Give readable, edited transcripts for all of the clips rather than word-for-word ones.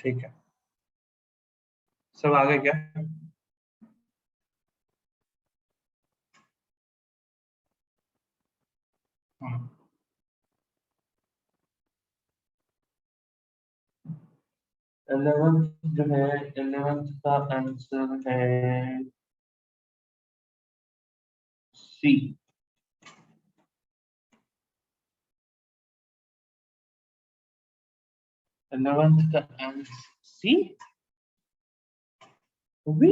ठीक है, सब आगे क्या? हाँ, 11th जो है, 11th का आंसर है सी। 11th का आंसर सी। वो भी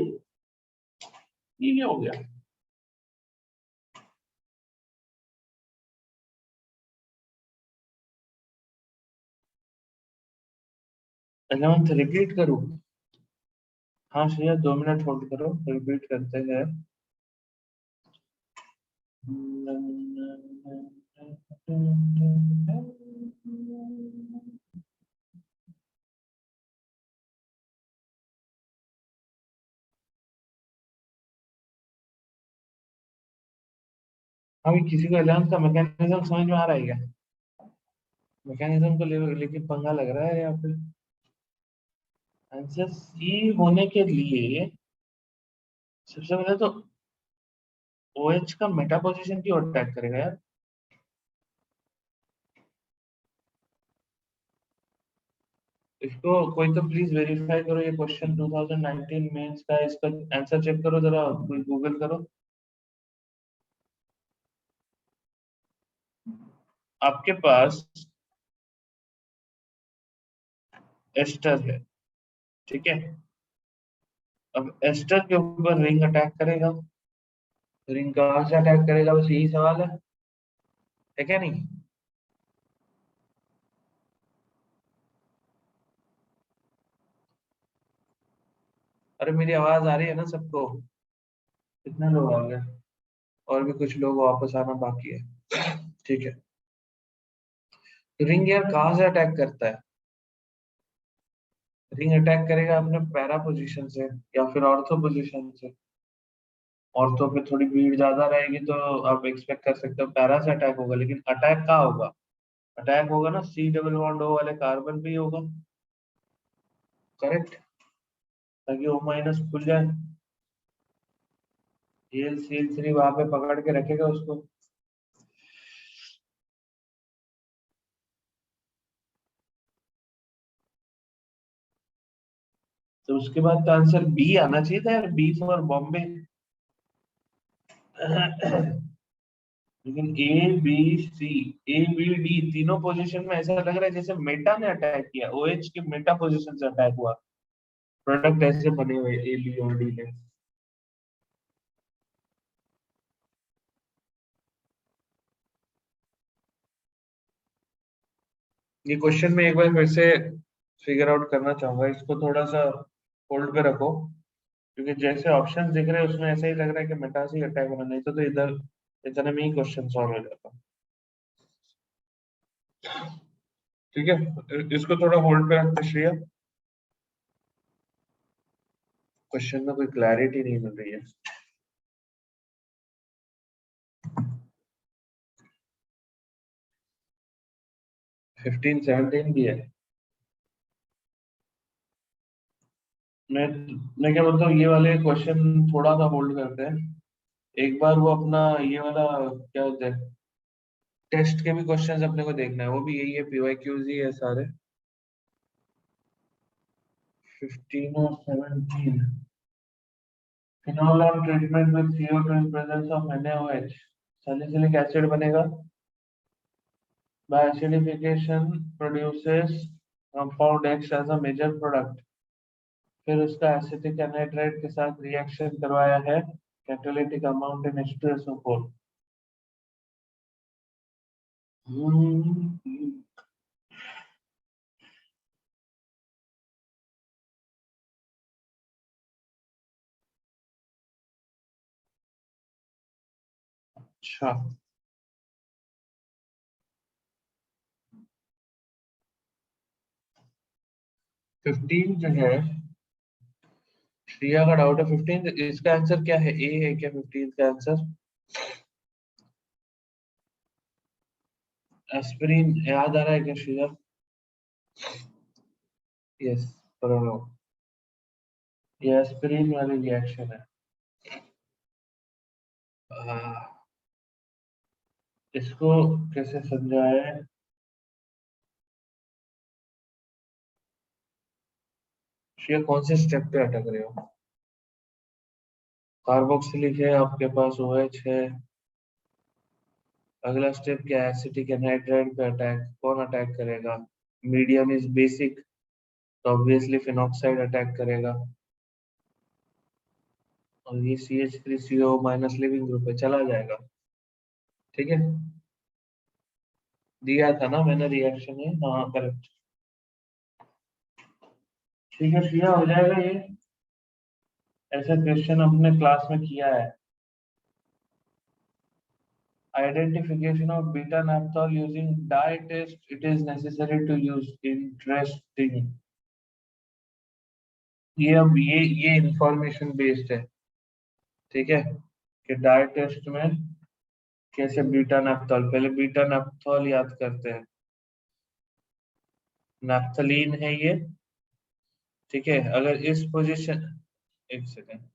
ये क्या हो गया? 11th रिपीट करूँ? हाँ श्रेया, 2 मिनट होल्ड करो, रिपीट करते हैं। अभी किसी को 11th का मैकेनिज्म समझ में आ रहा है क्या? मैकेनिज्म को लेके पंगा लग रहा है यहाँ पे। आंसर सी होने के लिए सबसे पहले तो OH का मेटा पोजीशन क्यों अटैक करेगा यार? इसको कोई तो प्लीज वेरीफाई करो, ये क्वेश्चन 2019 मेंस का है, इसका आंसर चेक करो जरा, कोई गूगल करो। आपके पास एस्टर है, ठीक है। अब एस्टर के ऊपर रिंग अटैक करेगा, रिंग कहाँ से अटैक करेगा, बस यही सवाल है क्या नहीं? अरे मेरी आवाज आ रही है ना सबको? कितने लोग आ गए? और भी कुछ लोग वापस आना बाकी है, ठीक है। रिंग यार कहाँ से अटैक करता है? रिंग अटैक करेगा अपने पैरा पोजीशन से या फिर ऑर्थो पोजीशन से। ऑर्थो पे थोड़ी भीड़ ज्यादा रहेगी तो आप एक्सपेक्ट कर सकते हो पैरा से अटैक होगा, लेकिन अटैक कहाँ होगा? अटैक होगा ना C डबल बॉन्ड O वाले कार्बन पे ही होगा, करेक्ट। ताकि O- खुल जाए, Cl3 वहां पे पकड़ के रखेगा उसको। तो उसके बाद तो आंसर बी आना चाहिए था यार, बी फॉर बॉम्बे। लेकिन A B C A B D तीनों पोजीशन में ऐसा लग रहा है जैसे मेटा ने अटैक किया, OH के मेटा पोजीशन से अटैक हुआ। प्रोडक्ट ऐसे बने हुए A B और D ने। ये क्वेश्चन में एक बार फिर से फिगर आउट करना चाहूंगा, इसको थोड़ा सा होल्ड पे रखो, क्योंकि जैसे ऑप्शन दिख रहे हैं उसमें ऐसा ही लग रहा है कि मेटा से अटैक होना, नहीं तो इधर इतने में ही क्वेश्चन सॉल्व हो जाता। ठीक है, इसको थोड़ा होल्ड पे रखते श्रेया, क्वेश्चन में कोई क्लैरिटी नहीं मिल रही है। 15 17 भी है। मैं मैं क्या बोलता हूँ, ये वाले क्वेश्चन थोड़ा सा होल्ड करते हैं। एक बार वो अपना ये वाला क्या होता है, टेस्ट के भी क्वेश्चंस अपने को देखना है, वो भी यही है, PYQs ही है सारे। 15 और 17। Phenol on treatment with CO2 in presence of NaOH, salicylic acid बनेगा, by acidification produces compound X as a major product। फिर उसका एसिटिक एनहाइड्राइड के साथ रिएक्शन करवाया है, कैटालिटिक अमाउंट इन H2SO4। अच्छा, 15 जो है, श्रिया का डाउट है 15, इसका आंसर क्या है? ए है क्या 15 का आंसर? एस्पिरिन याद आ रहा है क्या श्रिया? यस। प्रोलॉन्ग, ये एस्पिरिन वाली रिएक्शन है। इसको कैसे समझाए? ये कौन से स्टेप पे अटक रहे हो? कार्बोक्सिलिक है आपके पास, OH है। अगला स्टेप क्या है? एसिटिक एनहाइड्राइड पे अटैक, कौन अटैक करेगा? मीडियम इज बेसिक, तो ऑब्वियसली फिनॉक्साइड अटैक करेगा। और ये CH3CO माइनस लिविंग ग्रुप पे चला जाएगा। ठीक है, दिया था ना मैंने रिएक्शन है, हाँ करेक्ट। ठीक है, श्रिया हो जाएगा ये। ऐसा क्वेश्चन अपने क्लास में किया है। Identification of beta naphthol using dye test. It is necessary to use. Interesting. ये अब ये इंफॉर्मेशन बेस्ड है, ठीक है, कि डाई टेस्ट में कैसे बीटा नैप्थॉल, पहले बीटा नैप्थॉल याद करते हैं। नैप्थलीन है ये, ठीक है। अगर इस पोजीशन, एक सेकेंड,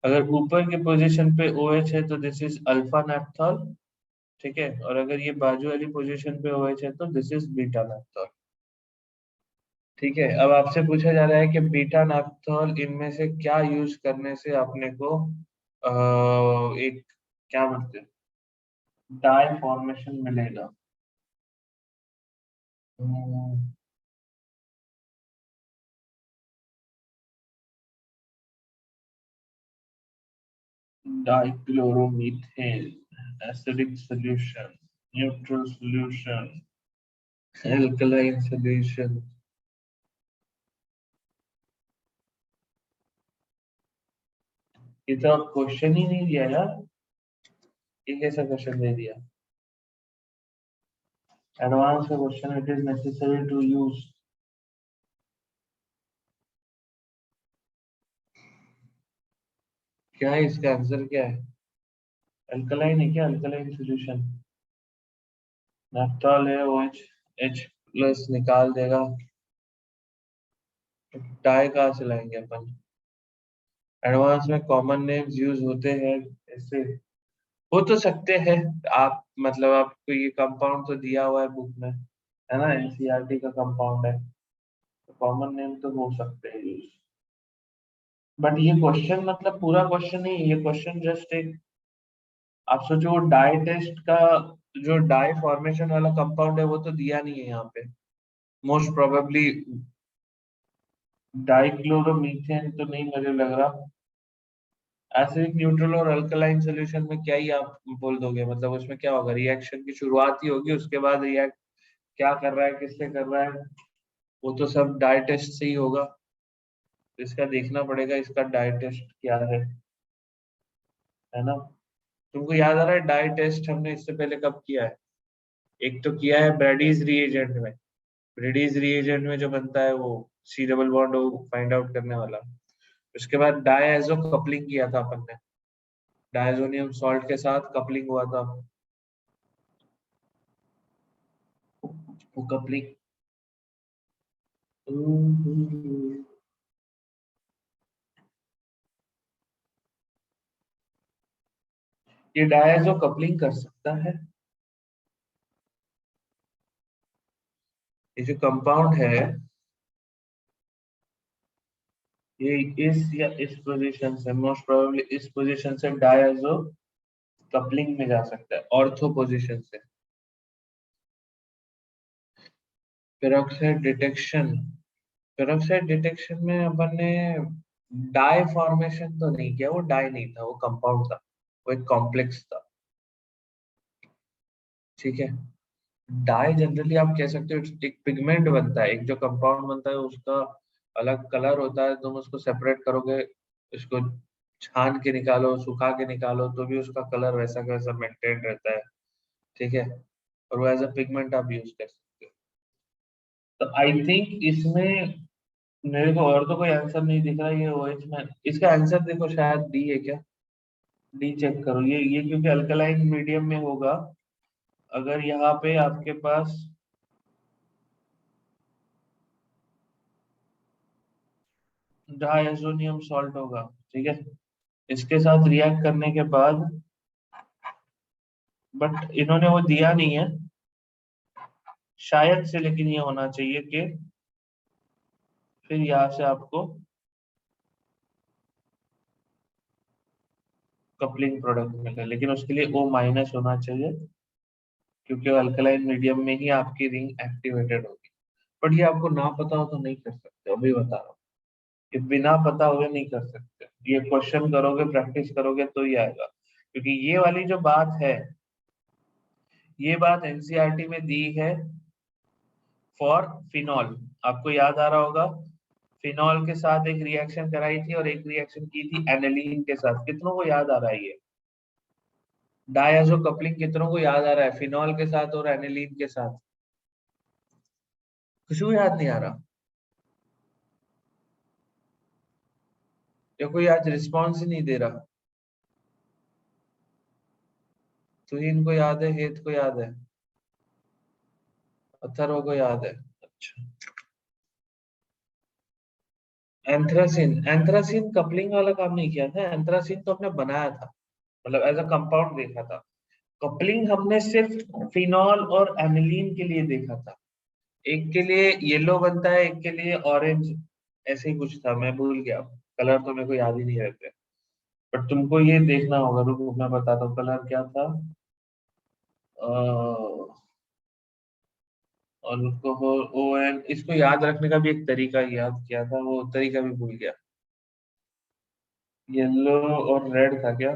अगर ऊपर के पोजीशन पे OH है तो दिस इज अल्फा नैप्थॉल, ठीक है। और अगर ये बाजू वाली पोजीशन पे OH है तो दिस इज बीटा नैप्थॉल, ठीक है। अब आपसे पूछा जा रहा है कि बीटा नैप्थॉल इनमें से क्या यूज करने से अपने को एक क्या बोलते हैं, डाई फॉर्मेशन मिलेगा। Dichloromethane, acidic solution, neutral solution, alkaline solution. ये तो आप क्वेश्चन ही नहीं दिया यार, ये कैसा क्वेश्चन दे दिया? एडवांस का question, it is necessary to use. क्या है इसका आंसर, क्या है? अल्कलाइन है क्या? अल्कलाइन सॉल्यूशन, नैप्थॉल है, OH H प्लस निकाल देगा। डाई कहाँ से लाएंगे अपन? एडवांस में कॉमन नेम्स यूज होते हैं ऐसे, हो तो सकते हैं। आप मतलब आपको ये कंपाउंड तो दिया हुआ है बुक में, है ना, NCERT का कंपाउंड है, तो कॉमन नेम तो हो सकते हैं यूज। बट ये क्वेश्चन मतलब पूरा क्वेश्चन नहीं, ये क्वेश्चन जस्ट एक, आप सोचो वो डाई टेस्ट का जो डाई फॉर्मेशन वाला कंपाउंड है वो तो दिया नहीं है यहाँ पे। मोस्ट प्रोबेबली डाइक्लोरोमीथेन तो नहीं मुझे लग रहा। एसिडिक, न्यूट्रल और अल्कलाइन सॉल्यूशन में क्या ही आप बोल दोगे, मतलब उसमें क्या होगा, रिएक्शन की शुरुआत ही होगी, उसके बाद रिएक्ट क्या कर रहा है, किससे कर रहा है, वो तो सब डाई टेस्ट से ही होगा। तो इसका देखना पड़ेगा इसका डाई टेस्ट क्या है ना। तुमको याद आ रहा है डाई टेस्ट हमने इससे पहले कब किया है? एक तो किया है ब्रैडीज रिएजेंट में। ब्रैडीज रिएजेंट में जो बनता है वो C डबल बॉन्ड वो फाइंड आउट करने वाला। उसके बाद डायजो कपलिंग किया था अपन ने, डायजोनियम सॉल्ट के साथ कपलिंग हुआ था, वो कपलिंग। ये डायजो कपलिंग कर सकता है। ये जो कंपाउंड है ये इस या इस पोजीशन से, मोस्ट प्रोबेबली इस पोजीशन से डायजो कपलिंग में जा सकता है, ऑर्थो पोजीशन से। पेरोक्साइड डिटेक्शन, पेरोक्साइड डिटेक्शन में अपन ने डाई फॉर्मेशन तो नहीं किया, वो डाई नहीं था, वो कंपाउंड था, वो एक कॉम्प्लेक्स था, ठीक है। डाई जनरली आप कह सकते हो एक पिगमेंट बनता है, एक जो कंपाउंड बनता है उसका अलग कलर होता है, तुम उसको सेपरेट करोगे, उसको छान के निकालो, सुखा के निकालो, तो भी उसका कलर वैसा का वैसा मेंटेन रहता है, ठीक है। और वो एज अ पिगमेंट आप यूज कर सकते हो। तो आई थिंक इसमें मेरे को और तो कोई आंसर नहीं दिख रहा, ये OH में इसका आंसर देखो शायद डी है क्या? डी चेक करो, ये क्योंकि अल्कलाइन मीडियम में होगा। अगर यहाँ पे आपके पास डायazonium सॉल्ट होगा, ठीक है। इसके साथ रिएक्ट करने के बाद, बट इन्होंने वो दिया नहीं है शायद से, लेकिन ये होना चाहिए कि फिर यहाँ से आपको कपलिंग प्रोडक्ट मिले, लेकिन उसके लिए O माइनस होना चाहिए, क्योंकि अल्कलाइन मीडियम में ही आपकी रिंग एक्टिवेटेड होगी। बट ये आपको ना पता हो तो नहीं कर सकते, अभी बता रहा हूँ। ये बिना पता हुए नहीं कर सकते, ये क्वेश्चन करोगे, प्रैक्टिस करोगे तो ही आएगा, क्योंकि ये वाली जो बात है, ये बात एनसीईआरटी में दी है फॉर फिनॉल। आपको याद आ रहा होगा, फिनॉल के साथ एक रिएक्शन कराई थी और एक रिएक्शन की थी एनिलीन के साथ। कितनों को याद आ रहा है ये डायजो कपलिंग? कितनों को याद आ रहा है फिनॉल के साथ और एनिलीन के साथ? किसी को याद नहीं आ रहा? या कोई आज रिस्पॉन्स ही नहीं दे रहा? तुहिन को याद है, हेत को याद है, अथर्व को याद है। अच्छा, एंथ्रासिन, एंथ्रासिन कपलिंग वाला काम नहीं किया था, एंथ्रासिन तो हमने बनाया था, मतलब एज अ कंपाउंड देखा था। कपलिंग हमने सिर्फ फिनॉल और एनिलीन के लिए देखा था। एक के लिए येलो बनता है, एक के लिए ऑरेंज, ऐसे ही कुछ था, मैं भूल गया। कलर तो मेरे को याद ही नहीं रहते, बट तुमको ये देखना होगा, रुको मैं बताता हूँ कलर क्या था। अल्कोहल ON, इसको याद रखने का भी एक तरीका याद किया था, वो तरीका भी भूल गया। येलो और रेड था क्या?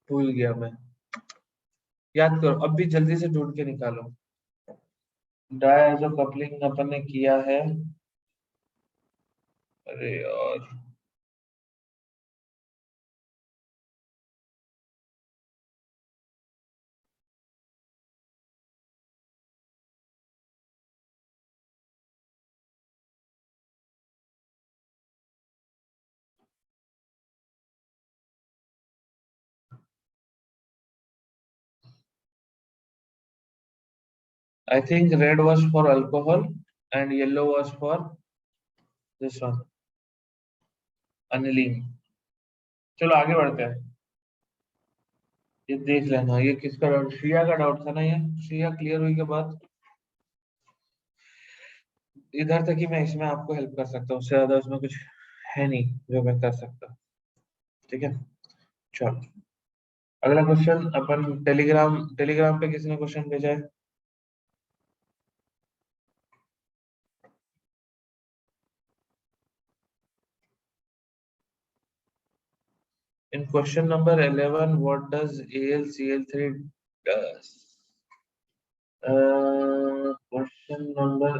भूल गया मैं, याद करो, अब भी जल्दी से ढूंढ के निकालो। डायजो कपलिंग अपन ने किया है, अरे यार, I think red was for alcohol and yellow was for this one, aniline। चलो आगे बढ़ते हैं। ये देख लेना, ये किसका डाउट, श्रिया का डाउट था ना ये। श्रिया क्लियर हुई के बाद इधर तक ही मैं इसमें आपको हेल्प कर सकता हूँ, उससे ज्यादा उसमें कुछ है नहीं जो मैं कर सकता। ठीक है, चलो अगला क्वेश्चन अपन टेलीग्राम, टेलीग्राम पे किसी ने क्वेश्चन भेजा है? In question number 11, what does AlCl3 does? Question number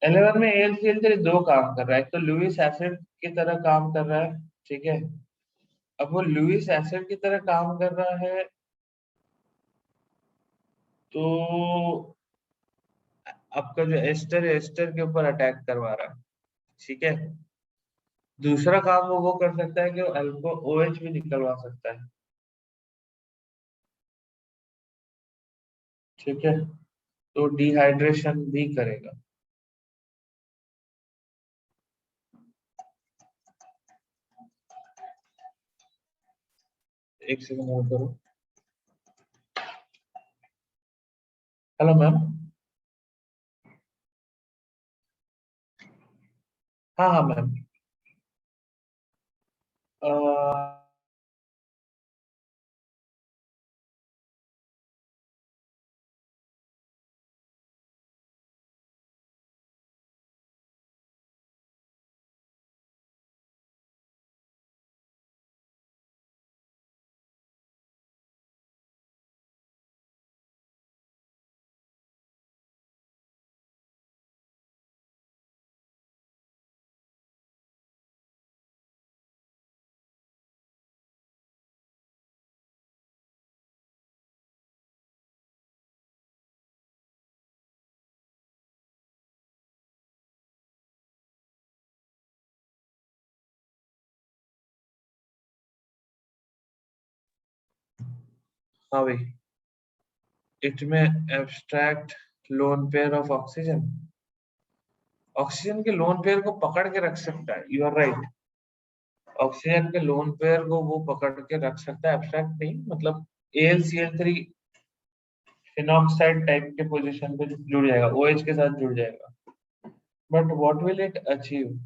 11 में AlCl3 दो काम कर रहा है, एक तो लुईस एसिड की तरह काम कर रहा है, ठीक है। अब वो लुईस एसिड की तरह काम कर रहा है, तो आपका जो एस्टर है, एस्टर के ऊपर अटैक करवा रहा है, ठीक है। दूसरा काम वो कर सकता है कि वो अल्को OH भी निकलवा सकता है, ठीक है। तो डिहाइड्रेशन भी करेगा। एक सेकंड होल्ड करो। Hello ma'am. हाँ हाँ मैम। हाँ भाई, इट में abstract lone pair of oxygen, oxygen के लोन पेयर को पकड़ के रख सकता है, यू आर राइट। ऑक्सीजन के लोन पेयर को वो पकड़ के रख सकता है, एब्स्ट्रैक्ट नहीं, मतलब AlCl3 फिनॉक्साइड टाइप के पोजीशन पे जुड़ जाएगा, OH के साथ जुड़ जाएगा, but what will it achieve?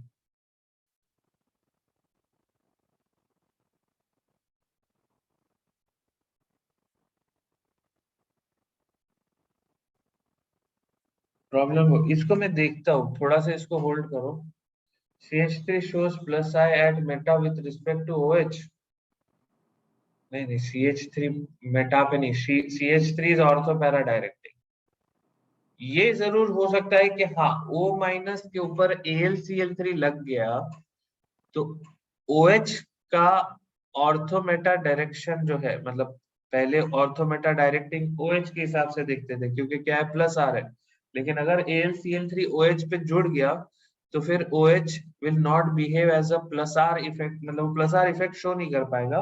Problem हो, इसको मैं देखता हूँ, थोड़ा सा इसको होल्ड करो। CH3 shows plus I at meta with respect to OH। नहीं नहीं, CH3 मेटा पे नहीं, CH3 is ortho para directing. ये जरूर हो सकता है कि हाँ, O माइनस के ऊपर AlCl3 लग गया तो OH का ऑर्थोमेटा डायरेक्शन जो है, मतलब पहले ऑर्थोमेटा डायरेक्टिंग OH के हिसाब से देखते थे क्योंकि क्या है, प्लस आर है, लेकिन अगर AlCl3 OH पे जुड़ गया तो फिर OH will not behave as a plus R effect, मतलब प्लस आर इफेक्ट शो नहीं कर पाएगा।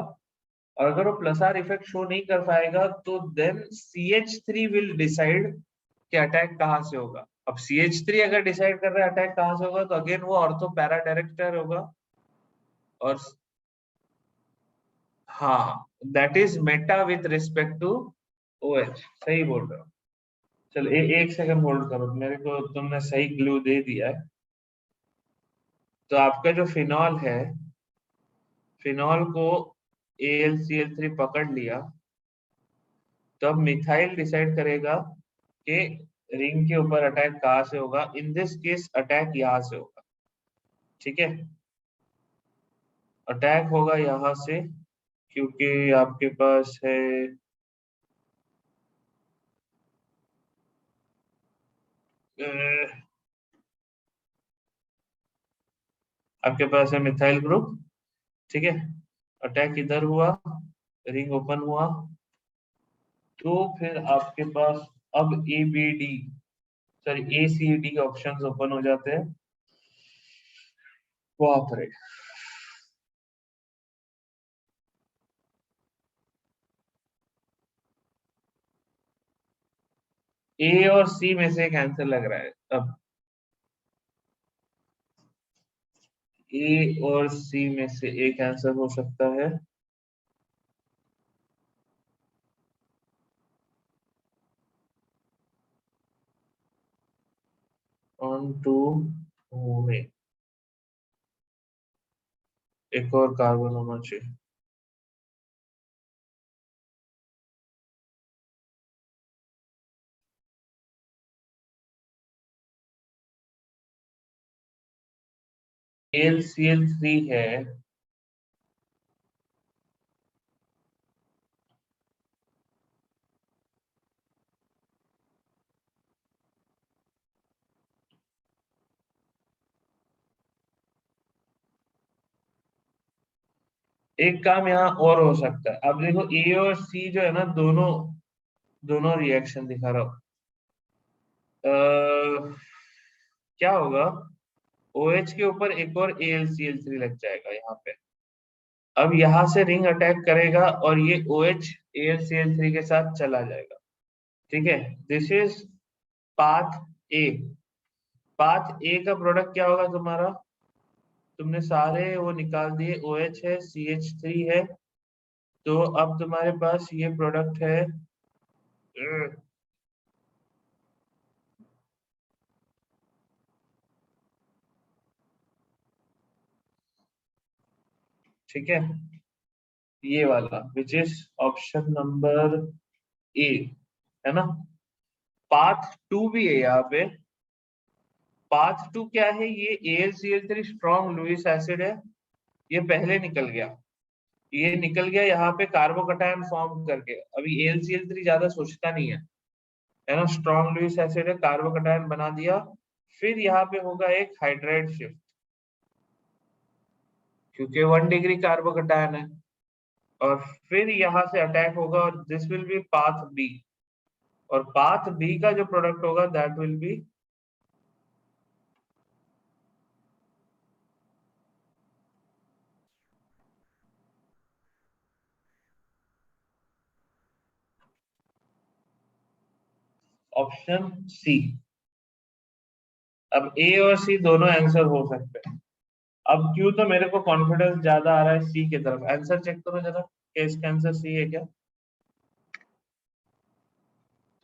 और अगर वो प्लस आर इफेक्ट शो नहीं कर पाएगा तो देन CH3 विल डिसाइड कि अटैक कहाँ से होगा। अब CH3 अगर डिसाइड कर रहा है अटैक कहाँ से होगा तो अगेन वो ऑर्थो पैरा डायरेक्टर होगा। और हाँ, that is meta with respect to OH, सही बोल रहे हो। चल एक सेकंड होल्ड करो, मेरे को तुमने सही क्लू दे दिया है। तो आपका जो फिनॉल है, फिनॉल को AlCl3 पकड़ लिया, तब मिथाइल डिसाइड करेगा कि रिंग के ऊपर अटैक कहाँ से होगा, इन दिस केस अटैक यहाँ से होगा, ठीक है। अटैक होगा यहाँ से क्योंकि आपके पास है आपके पास है मिथाइल ग्रुप, ठीक है। अटैक इधर हुआ, रिंग ओपन हुआ, तो फिर आपके पास अब ABD, sorry ACD options open हो जाते हैं। बाप रे, A और C में से एक आंसर लग रहा है अब। A और C में से एक आंसर हो सकता है। ऑन टू में एक और कार्बन होना चाहिए। AlCl3 है, एक काम यहाँ और हो सकता है। अब देखो A और C जो है ना, दोनों दोनों रिएक्शन दिखा रहा हूँ। क्या होगा, OH के ऊपर एक और AlCl3 लग जाएगा यहाँ पे। अब यहाँ से रिंग अटैक करेगा और ये OH AlCl3 के साथ चला जाएगा, ठीक है। This is path A. Path ए का प्रोडक्ट क्या होगा तुम्हारा, तुमने सारे वो निकाल दिए, OH है, CH3 है, तो अब तुम्हारे पास ये प्रोडक्ट है, ठीक है, ये वाला which is option number A, है ना। पाथ टू भी है यहाँ पे। पाथ टू क्या है, ये AlCl3 स्ट्रॉन्ग लुईस एसिड है, ये पहले निकल गया, ये निकल गया यहाँ पे कार्बोकटायन फॉर्म करके। अभी AlCl3 ज्यादा सोचता नहीं है ना, स्ट्रॉन्ग लुईस एसिड है, कार्बोकटायन बना दिया, फिर यहाँ पे होगा एक हाइड्राइड शिफ्ट क्योंकि 1 डिग्री कार्बोकटायन है, और फिर यहाँ से अटैक होगा और this will be path B, और पाथ बी का जो प्रोडक्ट होगा that will be, option C. अब ए और सी दोनों आंसर हो सकते हैं। अब क्यों, तो मेरे को कॉन्फिडेंस ज्यादा आ रहा है सी की तरफ। आंसर चेक करो जरा, क्या इसका आंसर सी है क्या?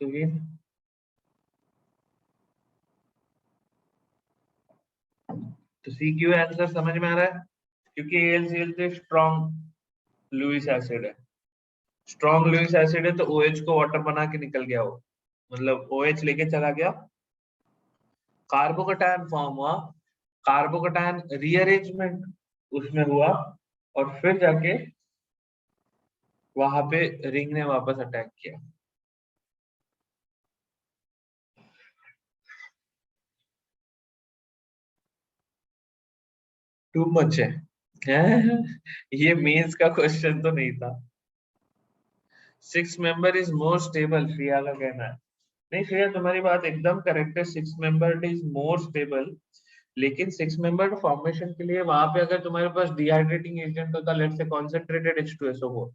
तो ये तो सी क्यू आंसर समझ में आ रहा है, क्योंकि AlCl3 स्ट्रॉन्ग लुईस एसिड है। स्ट्रॉन्ग लुईस एसिड है तो OH को वाटर बना के निकल गया वो, मतलब OH लेके चला गया, कार्बोकैटायन फॉर्म हुआ, कार्बोकैटायन रीअरेंजमेंट उसमें हुआ, और फिर जाके वहां पे रिंग ने वापस अटैक किया। टू मच है, ये मेंस का क्वेश्चन तो नहीं था। 6 member is more stable, Shreya का कहना है। नहीं श्रेया, तुम्हारी बात एकदम करेक्ट है, 6 मेंबर इज मोर स्टेबल। लेकिन 6 मेंबर फॉर्मेशन के लिए वहां पे अगर तुम्हारे पास डिहाइड्रेटिंग एजेंट होता, let's say concentrated H2SO4,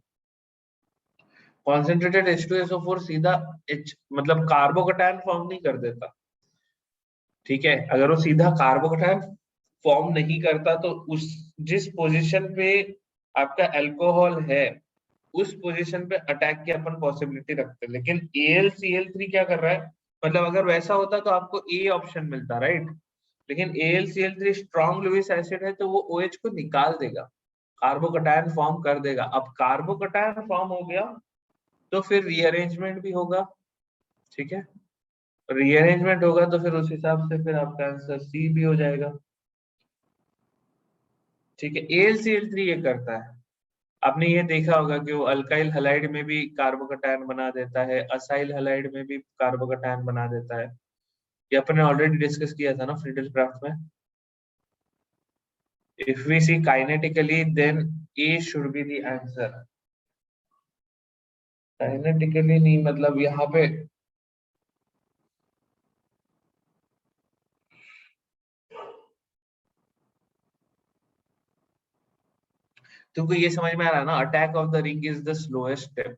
concentrated H2SO4 सीधा H मतलब कार्बोकैटायन फॉर्म नहीं कर देता। ठीक है, अगर वो सीधा कार्बोकैटायन फॉर्म नहीं करता तो उस जिस पोजीशन पे आपका अल्कोहल है, उस पोजीशन पे अटैक की अपन पॉसिबिलिटी रखते हैं। लेकिन AlCl3 क्या कर रहा है, मतलब अगर वैसा होता तो आपको ए ऑप्शन मिलता, राइट? लेकिन AlCl3 स्ट्रॉन्ग लुईस एसिड है तो वो OH को निकाल देगा, कार्बोकैटायन फॉर्म कर देगा। अब कार्बोकैटायन फॉर्म हो गया तो फिर रीअरेंजमेंट भी होगा। ठीक है, रीअरेंजमेंट होगा तो फिर उस हिसाब से फिर आपका आंसर सी भी हो जाएगा। ठीक है, AlCl3 ये करता है। आपने ये देखा होगा कि वो अल्काइल हलाइड में भी कार्बोकैटायन बना देता है, असाइल हलाइड में भी कार्बोकैटायन बना देता है। ये अपने ऑलरेडी डिस्कस किया था ना फ्रीडल क्राफ्ट में। If we see kinetically then A should be the answer. Kinetically नहीं, मतलब यहाँ पे तुमको ये समझ में आ रहा है ना, attack of the ring is the slowest step.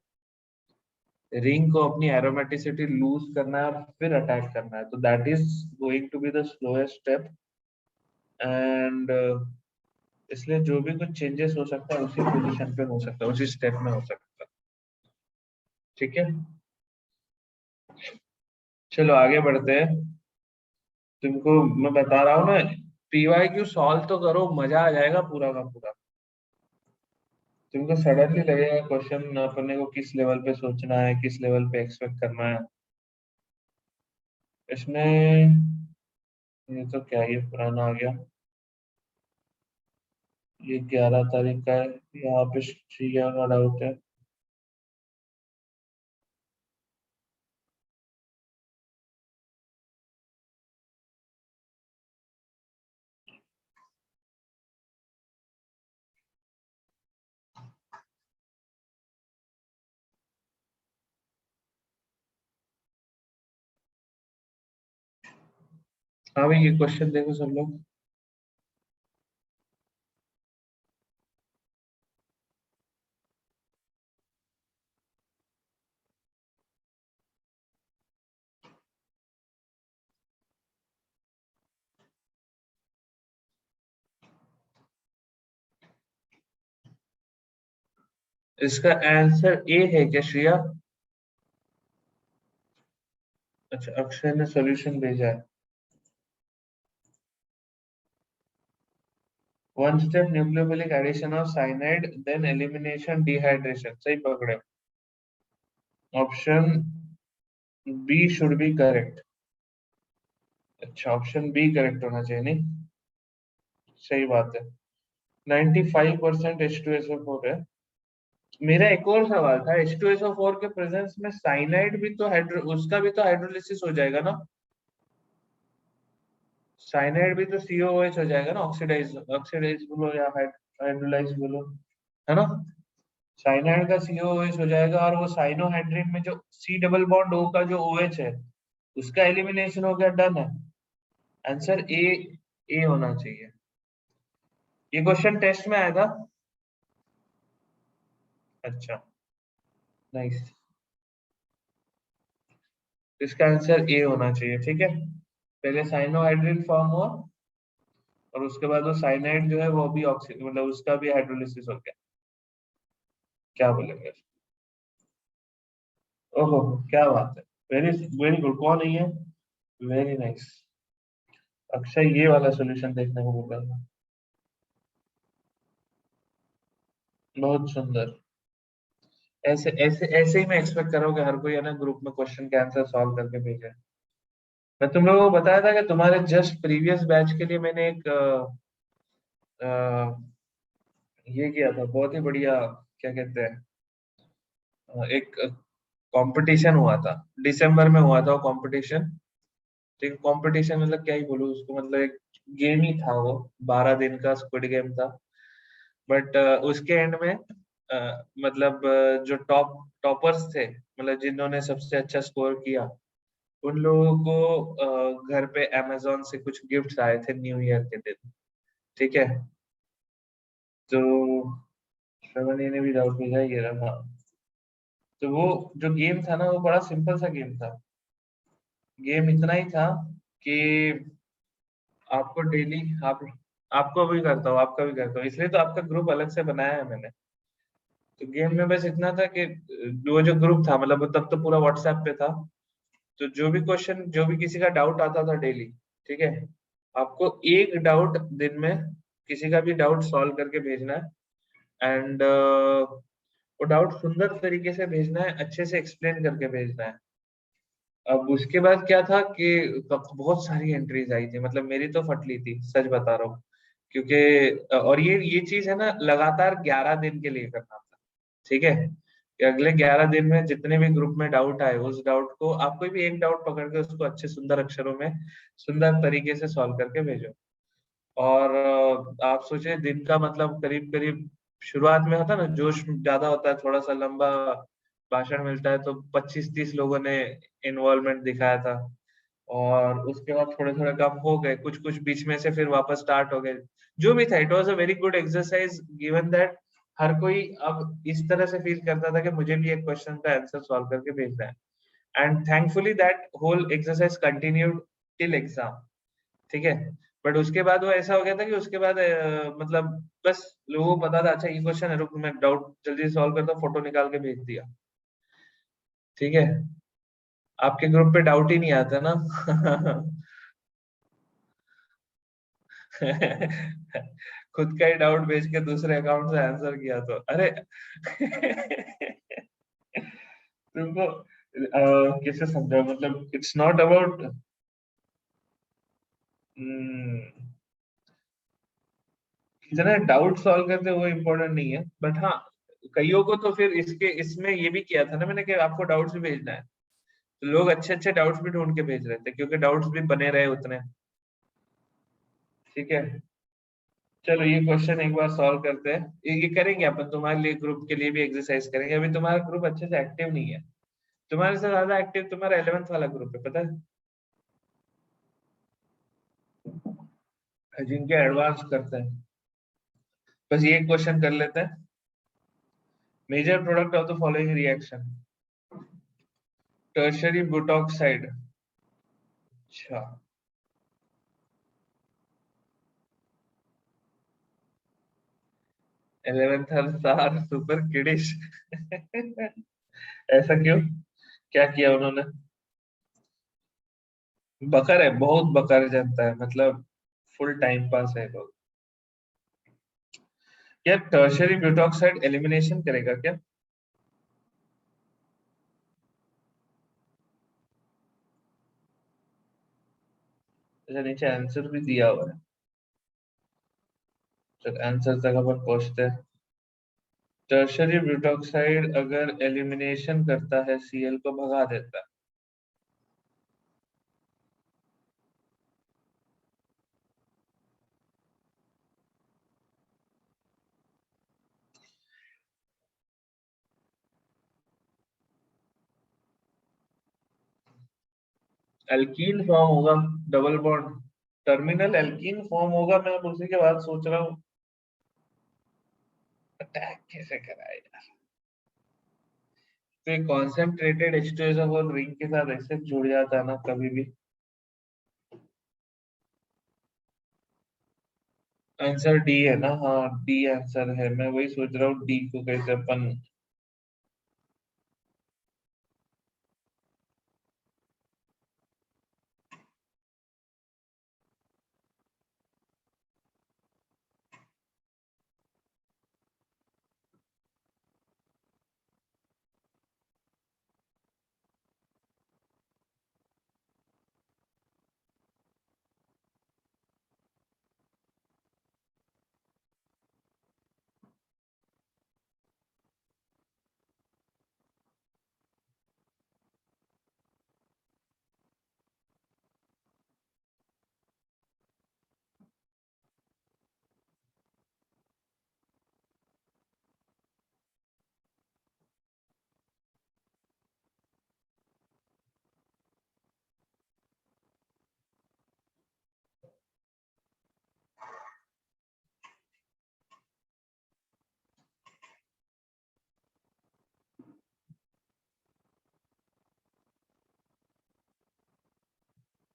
Ring को अपनी एरोमेटिसिटी लूज करना है और फिर अटैक करना है, तो that is going to be the slowest step. And इसलिए जो भी कुछ चेंजेस हो सकता है उसी पोजीशन पे हो सकता है, उसी स्टेप में हो सकता है। ठीक है, चलो आगे बढ़ते हैं। तुमको मैं बता रहा हूँ ना, PYQ सॉल्व तो करो, मजा आ जाएगा पूरा का पूरा। तुमको सडनली लगेगा क्वेश्चन अपने को किस लेवल पे सोचना है, किस लेवल पे एक्सपेक्ट करना है। इसमें ये तो क्या, ये पुराना आ गया, ये 11 तारीख का है। यहाँ पे श्रिया का डाउट है। हाँ भाई, ये क्वेश्चन देखो सब लोग। इसका आंसर ए है क्या श्रिया? अच्छा, अक्षय ने सॉल्यूशन भेजा है। One step nucleophilic addition of cyanide then elimination dehydration, सही पकड़े। Option B should be correct. अच्छा, ऑप्शन बी करेक्ट होना चाहिए, नहीं? सही बात है। 95% H2SO4 है। मेरा एक और सवाल था, H2SO4 के प्रेजेंस में साइनाइड भी तो हाइड्रो उसका भी तो हाइड्रोलिसिस हो जाएगा ना? साइनाइड भी तो COOH हो जाएगा ना, ऑक्सीडाइज ऑक्सीडाइज बोलो या हाइड्रोलाइज बोलो, है ना? साइनाइड का COOH हो जाएगा, और वो साइनोहाइड्रिन में जो C डबल बॉन्ड O का जो OH है उसका एलिमिनेशन हो गया, डन है। आंसर ए, ए होना चाहिए। ये क्वेश्चन टेस्ट में आया था। अच्छा, नाइस। इसका आंसर ए होना चाहिए। ठीक है, पहले साइनोहाइड्रिल फॉर्म हुआ और उसके बाद वो साइनाइड जो है वो भी ऑक्सीजन मतलब उसका भी हाइड्रोलिसिस हो गया। क्या बोलेंगे? ओहो, क्या बात है। Very very good. कौन नहीं है? Very nice. अक्षय ये वाला सॉल्यूशन देखने को मिल रहा था। बहुत सुंदर। ऐसे ऐसे ऐसे ही मैं एक्सपेक्ट कर रहा हूँ कि हर कोई है ना ग्रुप में क्वेश्चन के आंसर सॉल्व करके भेजे। मैं तुम लोगों को बताया था कि तुम्हारे जस्ट प्रीवियस बैच के लिए मैंने एक ये किया था, बहुत ही बढ़िया। क्या कहते हैं, एक कंपटीशन हुआ था। दिसंबर में हुआ था वो कंपटीशन। ठीक है, कंपटीशन मतलब क्या ही बोलूं उसको, मतलब एक गेम ही था वो। 12 दिन का स्क्विड गेम था। बट उसके एंड में मतलब जो टॉपर्स थे, मतलब जिन्होंने सबसे अच्छा स्कोर किया, उन लोगों को घर पे अमेजोन से कुछ गिफ्ट्स आए थे न्यू ईयर के दिन। ठीक है, तो श्रवण ने भी डाउट भेजा ये रहा। तो वो जो गेम था ना वो बड़ा सिंपल सा गेम था। गेम इतना ही था कि आपको डेली आप आपको भी करता हूँ, आपका भी करता हूँ, इसलिए तो आपका ग्रुप अलग से बनाया है मैंने। तो गेम में बस इतना था कि वो जो ग्रुप था मतलब वो तब तो पूरा व्हाट्सएप पे था। तो जो भी क्वेश्चन जो भी किसी का डाउट आता था डेली, ठीक है, आपको एक डाउट दिन में किसी का भी डाउट सॉल्व करके भेजना है। एंड वो डाउट सुंदर तरीके से भेजना है, अच्छे से एक्सप्लेन करके भेजना है। अब उसके बाद क्या था कि बहुत सारी एंट्रीज आई थी, मतलब मेरी तो फटली थी, सच बता रहा हूँ। क्योंकि और ये चीज है ना लगातार 11 दिन के लिए करना था। ठीक है, कि अगले 11 दिन में जितने भी ग्रुप में डाउट आए उस डाउट को आप कोई भी एक डाउट पकड़ के उसको अच्छे सुंदर अक्षरों में सुंदर तरीके से सॉल्व करके भेजो। और आप सोचिए दिन का मतलब करीब करीब शुरुआत में होता है ना जोश ज्यादा होता है, थोड़ा सा लंबा भाषण मिलता है, तो 25-30 लोगों ने इन्वॉल्वमेंट दिखाया था। और उसके बाद थोड़े थोड़े कम हो गए, कुछ कुछ बीच में से फिर वापस स्टार्ट हो गए। जो भी था it was a very good exercise given that हर कोई अब इस तरह से फील करता था कि मुझे भी एक क्वेश्चन का आंसर सॉल्व करके भेजना है। And thankfully that whole exercise continued till exam. ठीक है, बट उसके बाद वो ऐसा हो गया था कि उसके बाद मतलब बस लोगों को पता था अच्छा ये क्वेश्चन है, रुक मैं डाउट जल्दी सॉल्व करता हूँ, फोटो निकाल के भेज दिया। ठीक है, आपके ग्रुप पे डाउट ही नहीं आता ना। खुद का ही डाउट भेज के दूसरे अकाउंट से आंसर किया तो अरे। तुमको कैसे समझा, मतलब इट्स नॉट अबाउट कितना डाउट सॉल्व करते वो इम्पोर्टेंट नहीं है, बट हाँ कईयों को तो फिर इसके इसमें ये भी किया था ना मैंने कि आपको डाउट्स भी भेजना है। तो लोग अच्छे अच्छे डाउट्स भी ढूंढ के भेज रहे थे क्योंकि डाउट्स भी बने रहे उतने। ठीक है, चलो ये क्वेश्चन एक बार सॉल्व करते हैं। ये करेंगे अपन, तुम्हारे लिए ग्रुप के लिए भी एक्सरसाइज करेंगे। अभी तुम्हारा ग्रुप अच्छे से एक्टिव नहीं है। तुम्हारे से ज्यादा एक्टिव तुम्हारा 11th वाला ग्रुप है, पता है, जिनके एडवांस करते हैं। बस ये क्वेश्चन कर लेते हैं। Major product of the following reaction, tertiary butoxide. अच्छा, 11th सार सुपर किडिश। ऐसा क्यों, क्या किया उन्होंने? बकर है, बहुत बकर जनता है, मतलब फुल टाइम पास है लोग। क्या टर्शरी ब्यूटॉक्साइड एलिमिनेशन करेगा क्या? अच्छा, नीचे आंसर भी दिया हुआ है। चल आंसर तक अपन पहुंचते हैं। टर्शरी ब्यूटॉक्साइड अगर एलिमिनेशन करता है सीएल को भगा देता है। एल्कीन फॉर्म होगा, double bond, terminal alkene form होगा। मैं अब उसी के बाद सोच रहा हूँ अटैक कैसे कराए यार। तो ये कॉन्सेंट्रेटेड H2SO4 रिंग के साथ ऐसे जुड़ जाता है ना कभी भी। आंसर डी है ना? हाँ डी आंसर है, मैं वही सोच रहा हूँ डी को कैसे अपन।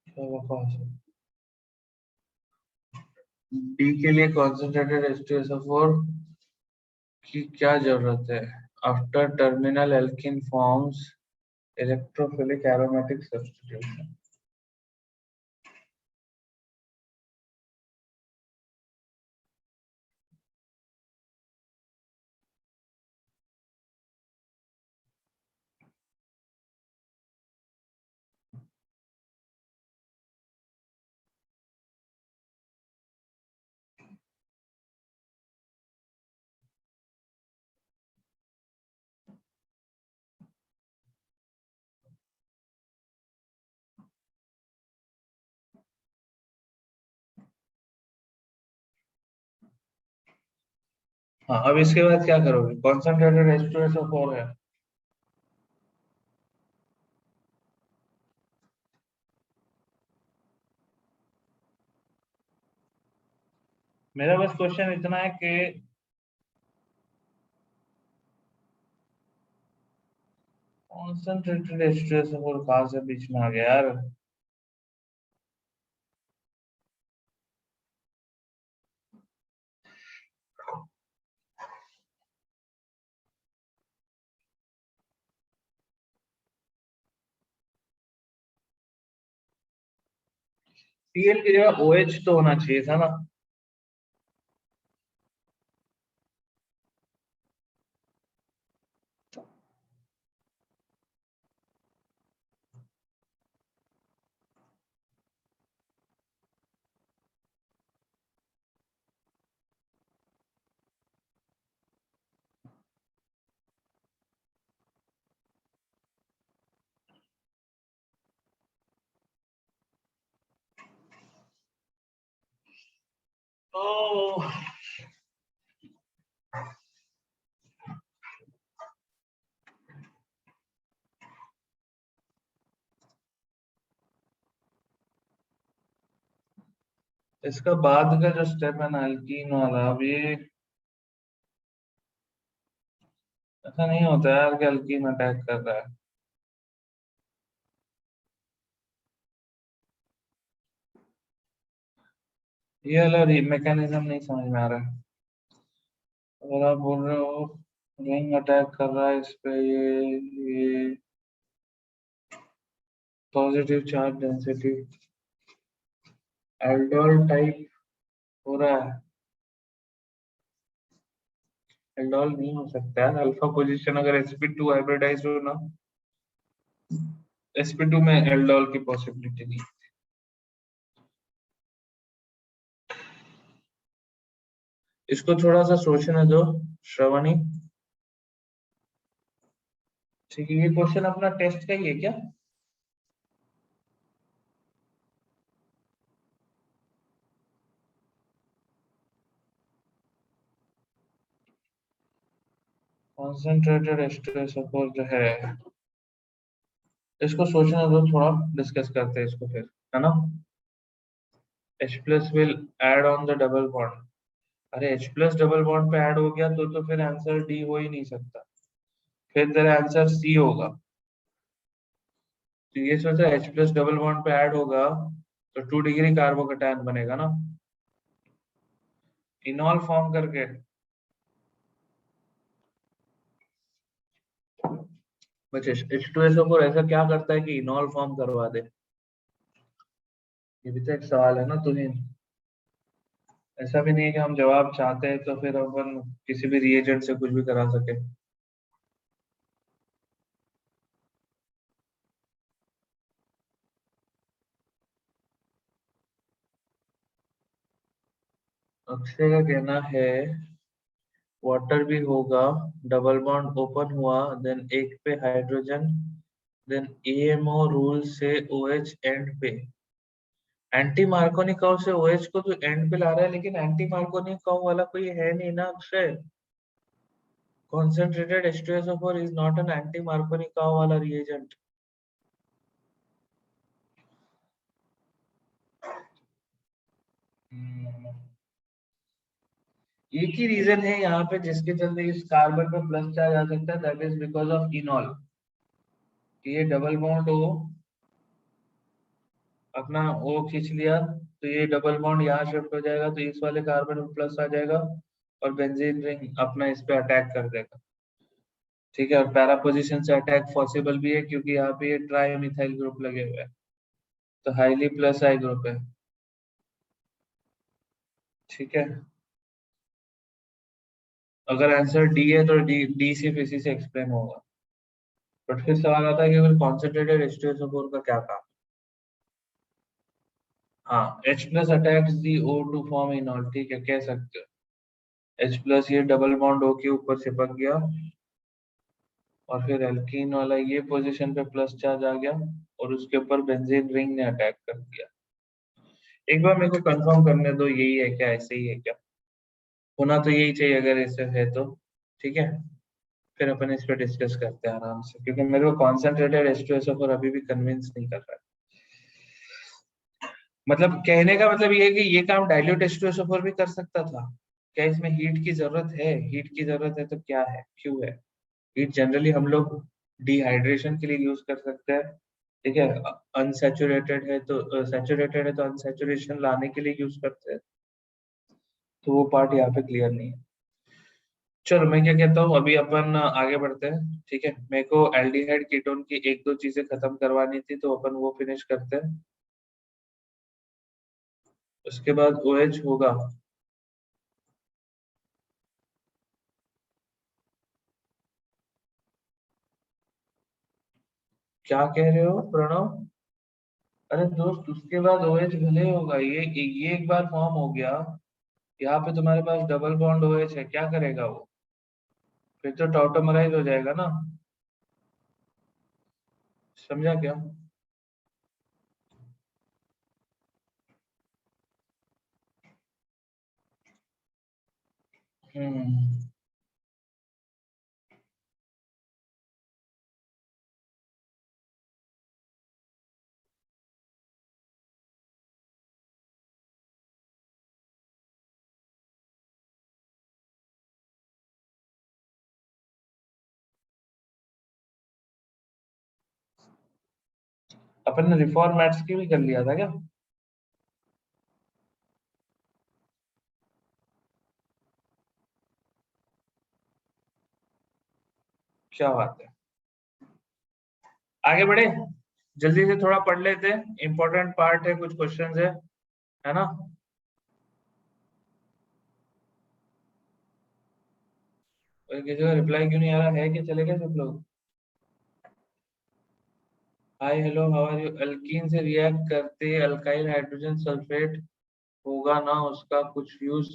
क्या बकवास है। डी के लिए कॉन्सेंट्रेटेड H2SO4 की क्या जरूरत है? After terminal alkene forms electrophilic aromatic substitution. हाँ अब इसके बाद क्या करोगे? कॉन्सेंट्रेटेड H2SO4 है। मेरा बस क्वेश्चन इतना है कि कॉन्सेंट्रेटेड H2SO4 कहाँ से बीच में आ गया यार? Cl की जगह OH तो होना चाहिए था ना? ओह, इसका बाद का जो स्टेप है ना एल्कीन वाला, अब ये ऐसा नहीं होता यार कि एल्कीन अटैक कर रहा है। ये वाला मैकेनिज्म नहीं समझ में आ रहा है। अगर आप बोल रहे हो रिंग अटैक कर रहा है इस पे, ये positive charge density aldol type हो रहा है। एल्डोल नहीं हो सकता है। अल्फा पोजीशन अगर sp2 हाइब्रिडाइज हो ना, sp2 में एल्डोल की पॉसिबिलिटी नहीं। इसको थोड़ा सा सोचने दो श्रवणी। ठीक है, ये क्वेश्चन अपना टेस्ट का ही है क्या? कॉन्सेंट्रेटेड H2SO4 जो है, इसको सोचने दो थोड़ा, डिस्कस करते हैं इसको फिर, है ना? H plus will add on the double bond. अरे H प्लस डबल बॉन्ड पे ऐड हो गया तो फिर आंसर डी हो ही नहीं सकता, फिर तेरा आंसर सी होगा। तो ये सोचा H प्लस डबल बॉन्ड पे ऐड होगा तो 2 डिग्री कार्बोकैटायन बनेगा ना, इनॉल फॉर्म करके। बस H2SO4 ऐसा क्या करता है कि इनॉल फॉर्म करवा दे? ये भी तो एक सवाल है ना तुम्हें। ऐसा भी नहीं है कि हम जवाब चाहते हैं तो फिर अपन किसी भी रिएजेंट से कुछ भी करा सके। अक्षय का कहना है वाटर भी होगा, डबल बॉन्ड ओपन हुआ, देन एक पे हाइड्रोजन, देन एएमओ रूल से ओएच एंड पे। एंटी मार्कोनिकॉव से ओएच को तो एंड पे ला रहा है, लेकिन एंटी मार्कोनिकॉव वाला कोई है नहीं ना Akshay. Concentrated H2SO4 is not an anti-Markovnikov वाला reagent। एक ही रीजन है यहाँ पे जिसके चलते इस कार्बन पे प्लस चार्ज आ सकता है, दैट इज बिकॉज ऑफ इनॉल। ये डबल बॉन्ड ओ अपना ओ खींच लिया तो ये डबल बॉन्ड यहाँ शिफ्ट हो जाएगा तो इस वाले कार्बन में प्लस आ जाएगा और बेंजीन रिंग अपना इस पे अटैक कर देगा। ठीक है, और पैरा पोजीशन से अटैक पॉसिबल भी है क्योंकि यहाँ पे ये ट्राई मिथाइल ग्रुप लगे हुए हैं, तो हाईली प्लस आई ग्रुप है। ठीक है, अगर आंसर डी है तो डी डी सिर्फ इसी से एक्सप्लेन होगा। बट फिर सवाल आता है कि फिर कॉन्सेंट्रेटेड H2SO4 का क्या काम? हाँ, H प्लस अटैक्स दी O2 फॉर्म इनॉल, ठीक है कह सकते हो। H प्लस ये डबल बॉन्ड O के ऊपर चिपक गया और फिर एल्कीन वाला ये पोजीशन पे प्लस चार्ज आ गया और उसके ऊपर बेंजीन रिंग ने अटैक कर दिया। एक बार मेरे को कंफर्म करने दो, यही है क्या, ऐसे ही है क्या? होना तो यही चाहिए अगर ऐसे है तो। ठीक है, फिर अपन इस पे डिस्कस करते हैं आराम से, क्योंकि मेरे को कॉन्सेंट्रेटेड H2SO4 अभी भी कन्विंस नहीं कर रहा है। मतलब कहने का मतलब ये है कि ये काम डाइल्यूट H2SO4 भी कर सकता था। क्या इसमें हीट की जरूरत है? हीट की जरूरत है तो क्या है, क्यों है? हीट जनरली हम लोग डिहाइड्रेशन के लिए यूज कर सकते हैं। ठीक है, अनसैचुरेटेड है तो सैचुरेटेड है तो अनसैचुरेशन लाने के लिए यूज करते हैं, तो वो पार्ट यहाँ पे क्लियर नहीं है। चलो मैं क्या कहता हूँ, अभी अपन आगे बढ़ते हैं। ठीक है, मेरे को एल्डिहाइड कीटोन की एक दो चीजें खत्म करवानी थी तो अपन वो फिनिश करते हैं, उसके बाद OH होगा। क्या कह रहे हो प्रणव? अरे दोस्त, उसके बाद OH भले होगा, ये एक बार फॉर्म हो गया, यहाँ पे तुम्हारे पास डबल बॉन्ड OH है, क्या करेगा वो? फिर तो टॉटोमराइज हो जाएगा ना। समझा क्या? हम्म। अपन ने रिफॉर्मेट्स की भी कर लिया था क्या? क्या बात है, आगे बढ़े, जल्दी से थोड़ा पढ़ लेते हैं, इंपॉर्टेंट पार्ट है, कुछ क्वेश्चंस है ना? और किसी का रिप्लाई क्यों नहीं आ रहा है, कि चले गए सब लोग? Hi hello how are you, alkene से रिएक्ट करते अल्काइल हाइड्रोजन सल्फेट होगा ना, उसका कुछ यूज?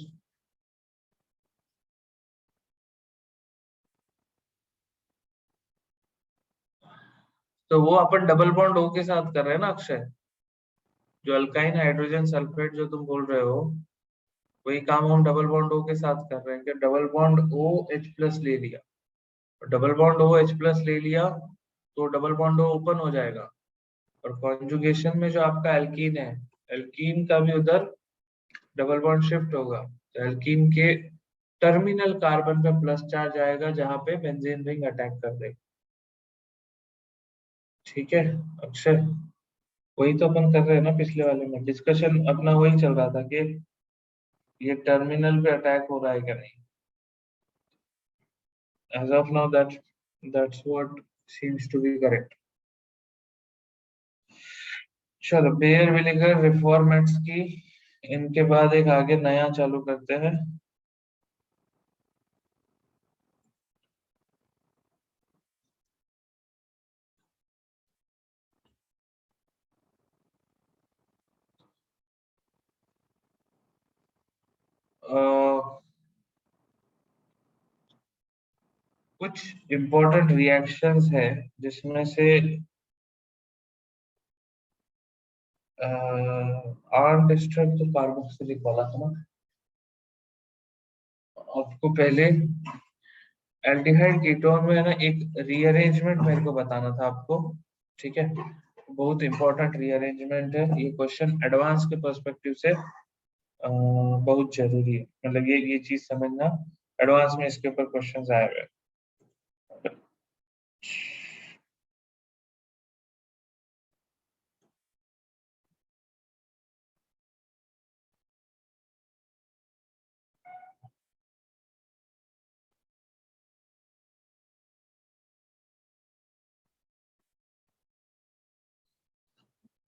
तो वो अपन डबल बॉन्ड O के साथ कर रहे हैं ना अक्षय, जो अल्काइन हाइड्रोजन सल्फेट जो तुम बोल रहे हो, वही काम हम डबल बॉन्ड O के साथ कर रहे हैं। कि double bond O H plus ले लिया, double bond O H plus ले लिया तो डबल बॉन्ड O ओपन हो जाएगा, और कॉन्जुगेशन में जो आपका एल्कीन है, एल्कीन का भी उधर डबल बॉन्ड शिफ्ट होगा, तो एल्कीन के टर्मिनल कार्बन पे प्लस चार्ज आएगा जहां पे बेंजीन रिंग अटैक कर देगा। ठीक है अक्षय, वही तो अपन कर रहे हैं ना, पिछले वाले में डिस्कशन अपना वही चल रहा था कि ये टर्मिनल पे अटैक हो रहा है क्या नहीं। as of now that's what seems to be correct। चलो बेयर विनेगर रिफॉर्मेट्स की, इनके बाद एक आगे नया चालू करते हैं। कुछ इंपॉर्टेंट रिएक्शंस है जिसमें से आर डिस्ट्रक्ट तो कार्बोक्सिलिक वाला था ना, आपको पहले एल्डिहाइड कीटोन में है ना एक रीअरेंजमेंट मेरे को बताना था आपको। ठीक है, बहुत इंपॉर्टेंट रीअरेंजमेंट है, ये क्वेश्चन एडवांस के पर्सपेक्टिव से बहुत जरूरी है, मतलब ये चीज समझना, एडवांस में इसके ऊपर क्वेश्चंस आए हुए हैं।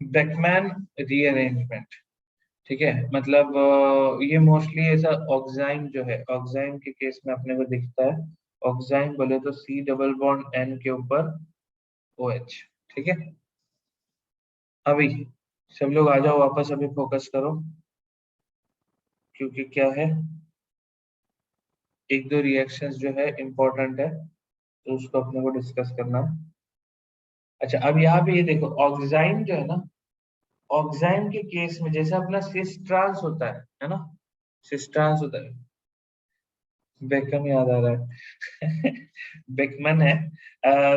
बेकमैन रीअरेंजमेंट, ठीक है, मतलब ये मोस्टली ऐसा ऑक्साइम जो है, ऑक्साइम के केस में अपने को दिखता है। ऑक्साइम बोले तो सी डबल बॉन्ड एन के ऊपर ओ एच। ठीक है, अभी सब लोग आ जाओ वापस, अभी फोकस करो, क्योंकि क्या है, एक दो रिएक्शंस जो है इंपॉर्टेंट है तो उसको अपने को डिस्कस करना है। अच्छा अब यहाँ पे ये देखो, ऑक्साइम जो है ना, ऑक्साइम के केस में जैसे अपना सिस ट्रांस होता है ना, सिस ट्रांस होता है, बेकन याद आ रहा है बेकमन है।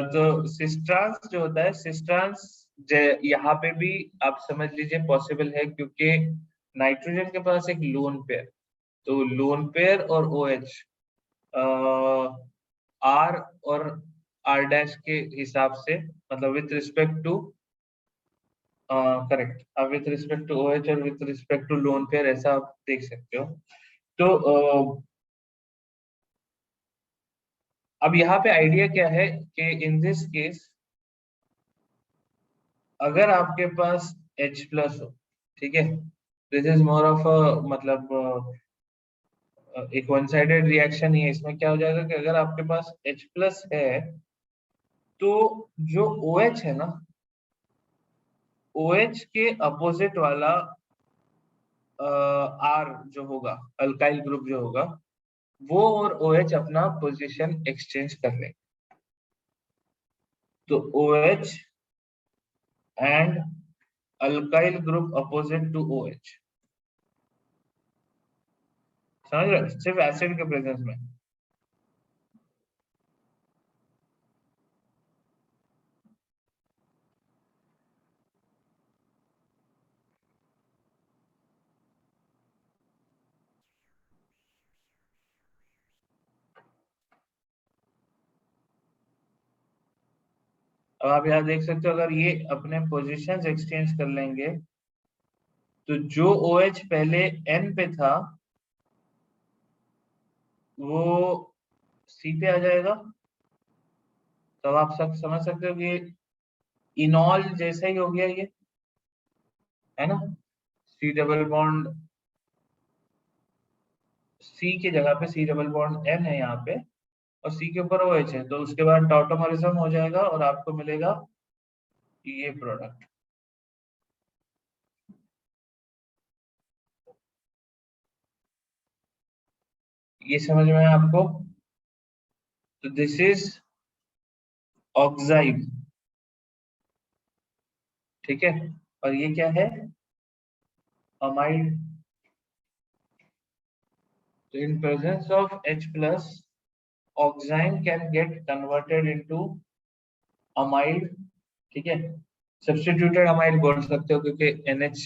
तो सिस्ट्रांस जो होता है, सिस्ट्रांस यहाँ पे भी आप समझ लीजिए पॉसिबल है, क्योंकि नाइट्रोजन के पास एक लोन पेयर, तो लोन पेयर और ओ एच आर और आर डैश के हिसाब से, मतलब with respect to, correct, with respect to O H और with respect to lone pair, ऐसा आप देख सकते हो। तो अब यहाँ पे आइडिया क्या है कि इन दिस केस अगर आपके पास H प्लस हो, ठीक है, this is more of a, मतलब एक वन साइडेड रिएक्शन ही है, इसमें क्या हो जाएगा कि अगर आपके पास H प्लस है तो जो OH है ना, OH के अपोजिट वाला R जो होगा, अल्काइल ग्रुप जो होगा, वो और OH अपना पोजीशन एक्सचेंज कर लेंगे। तो OH and alkyl group opposite to OH, समझ रहे हो? सिर्फ एसिड के प्रेजेंस में। अब आप यहाँ देख सकते हो, अगर ये अपने पोजीशंस एक्सचेंज कर लेंगे तो जो OH पहले N पे था वो C पे आ जाएगा। तो अब आप सब समझ सकते हो कि इनॉल जैसा ही हो गया ये, है ना, C डबल बॉन्ड, C की जगह पे C डबल बॉन्ड N है यहाँ पे, और C के ऊपर OH है, तो उसके बाद टॉटोमरिज्म हो जाएगा और आपको मिलेगा ये प्रोडक्ट। ये समझ में आया आपको? तो दिस इज ऑक्साइड, ठीक है, और ये क्या है, amide. So in presence of H plus, oxime can get converted into amide, ठीक है, सब्स्टिट्यूटेड अमाइड बोल सकते हो, क्योंकि NH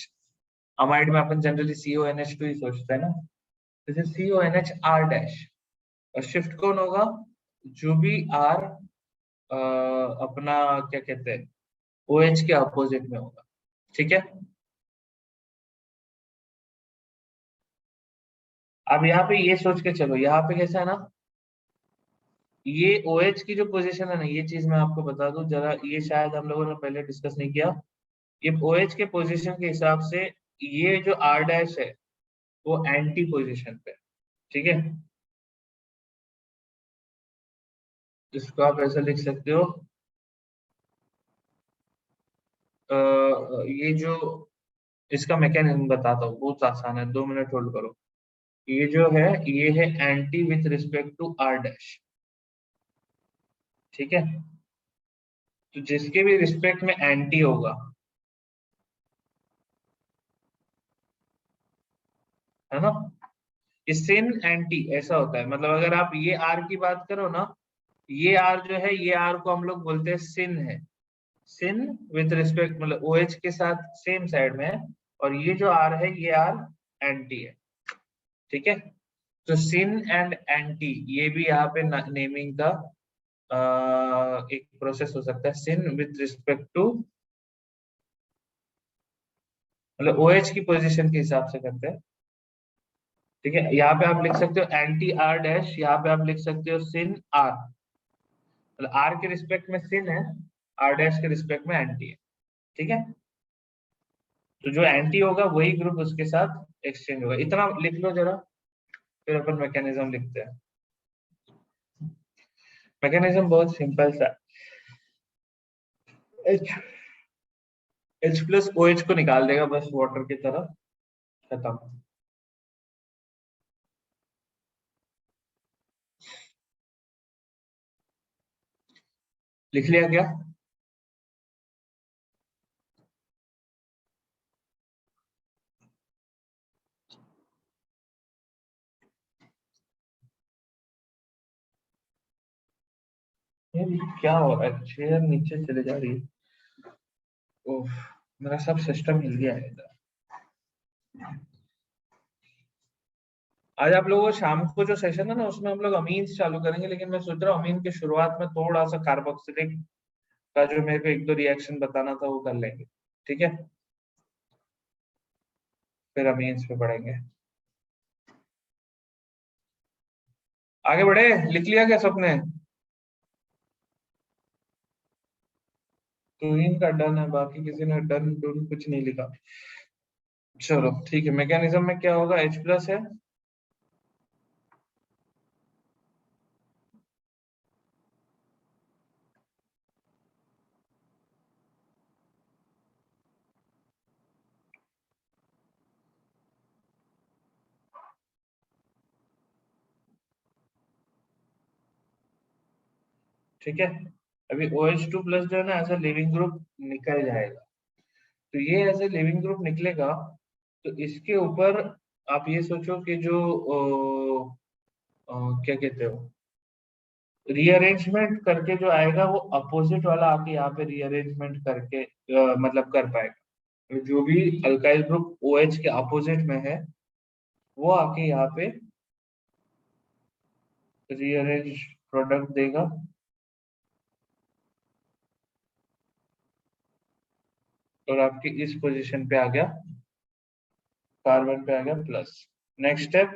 अमाइड में अपन जनरली CONH2 ही सोचते हैं ना, this is CONH R dash. और शिफ्ट कौन होगा? जो भी आर अपना क्या कहते हैं ओ एच के अपोजिट में होगा। ठीक है, अब यहाँ पे ये सोच के चलो, यहाँ पे कैसा है ना, ये ओ एच की जो पोजीशन है ना, ये चीज मैं आपको बता दूं जरा, ये शायद हम लोगों ने पहले डिस्कस नहीं किया। ये ओ एच के पोजीशन के हिसाब से ये जो आर डैश है वो एंटी पोजीशन पे है, ठीक है। इसको आप ऐसा लिख सकते हो, ये जो इसका मैकेनिज्म बताता हूँ, बहुत आसान है, 2 मिनट होल्ड करो। ये जो है ये है anti with respect to R dash, ठीक है। तो जिसके भी रिस्पेक्ट में एंटी होगा, है ना, ये सिन एंटी ऐसा होता है। मतलब अगर आप ये आर की बात करो ना, ये आर जो है, ये आर को हम लोग बोलते हैं सिन है। सिन विथ रिस्पेक्ट मतलब ओ एच के साथ सेम साइड में है, और ये जो आर है ये आर एंटी है, ठीक है। तो सिन एंड एंटी ये भी यहाँ पे नेमिंग का एक प्रोसेस हो सकता है, सिन विथ रिस्पेक्ट टू मतलब ओ एच की पोजीशन के हिसाब से करते हैं, ठीक है। यहाँ पे आप लिख सकते हो एंटी आर डैश, यहाँ पे आप लिख सकते हो सिन आर, मतलब आर के रिस्पेक्ट में सिन है, आर डैश के रिस्पेक्ट में एंटी है, ठीक है। तो जो एंटी होगा वही ग्रुप उसके साथ एक्सचेंज होगा, इतना लिख लो जरा, फिर अपन मैकेनिज्म लिखते हैं। मैकेनिज्म बहुत सिंपल सा, H H plus O H को निकाल देगा बस वाटर की तरह, खत्म। लिख लिया क्या? ये क्या हो रहा है, चेयर नीचे चले जा रही है। ओह, मेरा सब सिस्टम हिल गया है इधर। आज आप लोगों को शाम को जो सेशन है ना, उसमें हम लोग अमीन्स चालू करेंगे, लेकिन मैं सोच रहा हूँ अमीन के शुरुआत में थोड़ा सा कार्बोक्सिलिक का जो मेरे को एक दो रिएक्शन बताना था वो कर लेंगे, ठीक है। फिर अमीन्स पे बढ़ेंगे। आगे बढ़े, लिख लिया क्या सबने? तुहीन का डन है, बाकी किसी ने डन डन कुछ नहीं लिखा। चलो ठीक है, मैकेनिज्म में क्या होगा, H प्लस है, ठीक है। अभी OH2 प्लस जो है ना एज ए लिविंग ग्रुप निकल जाएगा। तो ये एज ए लिविंग ग्रुप निकलेगा, तो इसके ऊपर आप ये सोचो कि जो क्या कहते हो, रीअरेंजमेंट करके जो आएगा वो अपोजिट वाला आके यहाँ पे रीअरेंजमेंट करके मतलब कर पाएगा। तो जो भी अल्काइल ग्रुप OH के अपोजिट में है वो आके यहाँ पे रीअरेंज प्रोडक्ट देगा, और आपकी इस पोजीशन पे आ गया, कार्बन पे आ गया प्लस। नेक्स्ट स्टेप,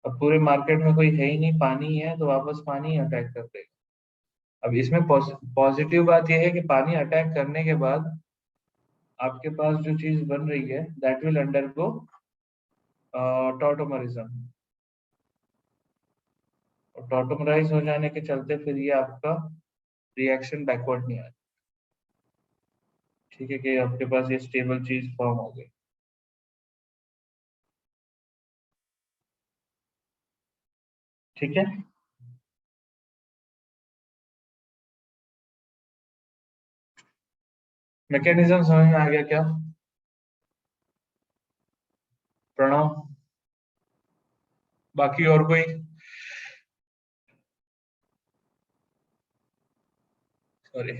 अब पूरे मार्केट में कोई है ही नहीं, पानी ही है, तो वापस पानी अटैक कर देगा। अब इसमें पॉजिटिव बात यह है कि पानी अटैक करने के बाद आपके पास जो चीज बन रही है दैट विल अंडरगो टॉटोमरिज्म, और टॉटोमराइज हो जाने के चलते फिर ये आपका रिएक्शन बैकवर्ड नहीं आया, ठीक है, कि आपके पास ये स्टेबल चीज फॉर्म हो गई, ठीक है। मैकेनिज्म समझ में आ गया क्या? प्रणव, बाकी और कोई? Sorry.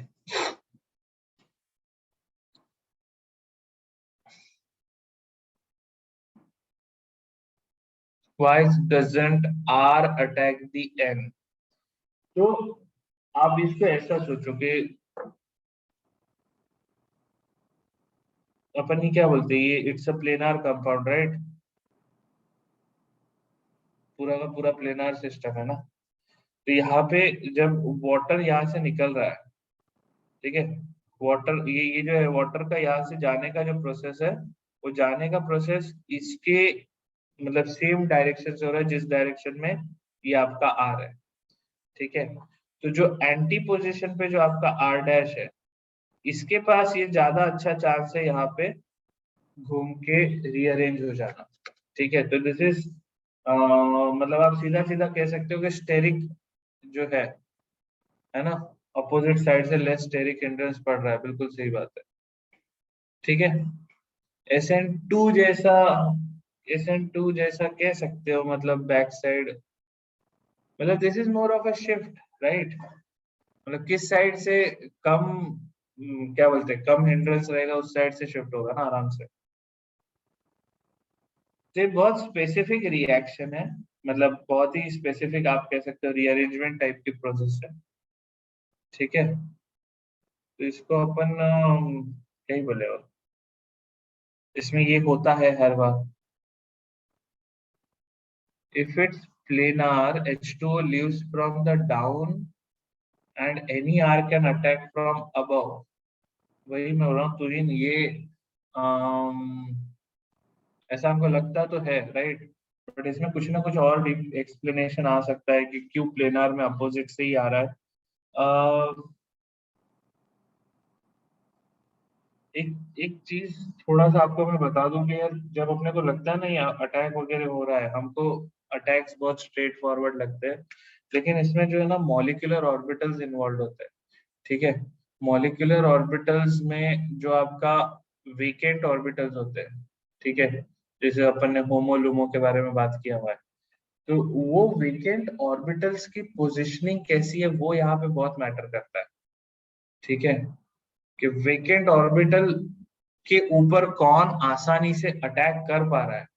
Why doesn't R attack the N? तो आप इसको ऐसा सोचो कि अपन ही क्या बोलते हैं, ये it's a planar compound, right? पूरा का पूरा प्लेनार सिस्टम है ना। तो यहाँ पे जब वाटर यहाँ से निकल रहा है, ठीक है, वाटर ये जो है वाटर का यहाँ से जाने का जो प्रोसेस है, वो जाने का प्रोसेस इसके मतलब सेम डायरेक्शन से हो रहा है जिस डायरेक्शन में ये आपका आर है, ठीक है। तो जो एंटी पोजीशन पे जो आपका आर डैश है, इसके पास ये ज्यादा अच्छा चांस है यहाँ पे घूम के रीअरेंज हो जाना, ठीक है। तो दिस इज मतलब आप सीधा सीधा कह सकते हो कि स्टेरिक जो है ना, अपोजिट साइड से लेस स्टेरिक हिंड्रेंस पड़ रहा है, बिल्कुल सही बात है, ठीक है। SN2 जैसा, SN2 जैसा कह सकते हो, मतलब बैक साइड, मतलब this is more of a shift, right? मतलब किस साइड से कम क्या बोलते हैं, कम हिंड्रेंस रहेगा उस साइड से शिफ्ट होगा ना आराम से। तो ये बहुत स्पेसिफिक रिएक्शन है, मतलब बहुत ही स्पेसिफिक आप कह सकते हो रीअरेंजमेंट टाइप की प्रोसेस है, ठीक है। तो इसको अपन क्या ही बोले, और इसमें ये होता है हर बार। If it's planar, H2O leaves from the down and any R can attack from above. वही मैं बोल रहा हूँ तुरीन, ये अम, ऐसा हमको लगता तो है, राइट? बट इसमें कुछ ना कुछ और डीप एक्सप्लेनेशन आ सकता है कि क्यों प्लेनार में अपोजिट से ही आ रहा है। एक एक चीज थोड़ा सा आपको मैं बता दूं कि यार जब अपने को लगता है ना ये अटैक वगैरह हो रहा है, हमको अटैक्स बहुत स्ट्रेट फॉरवर्ड लगते हैं, लेकिन इसमें जो है ना मॉलिक्यूलर ऑर्बिटल्स इन्वॉल्व होते हैं, ठीक है। मॉलिक्यूलर ऑर्बिटल्स में जो आपका वेकेंट ऑर्बिटल्स होते हैं, ठीक है, जैसे अपन ने होमो लूमो के बारे में बात किया हुआ है, तो वो वेकेंट ऑर्बिटल्स की पोजिशनिंग कैसी है वो यहाँ पे बहुत मैटर करता है, ठीक है। कि वेकेंट ऑर्बिटल के ऊपर कौन आसानी से अटैक कर पा रहा है,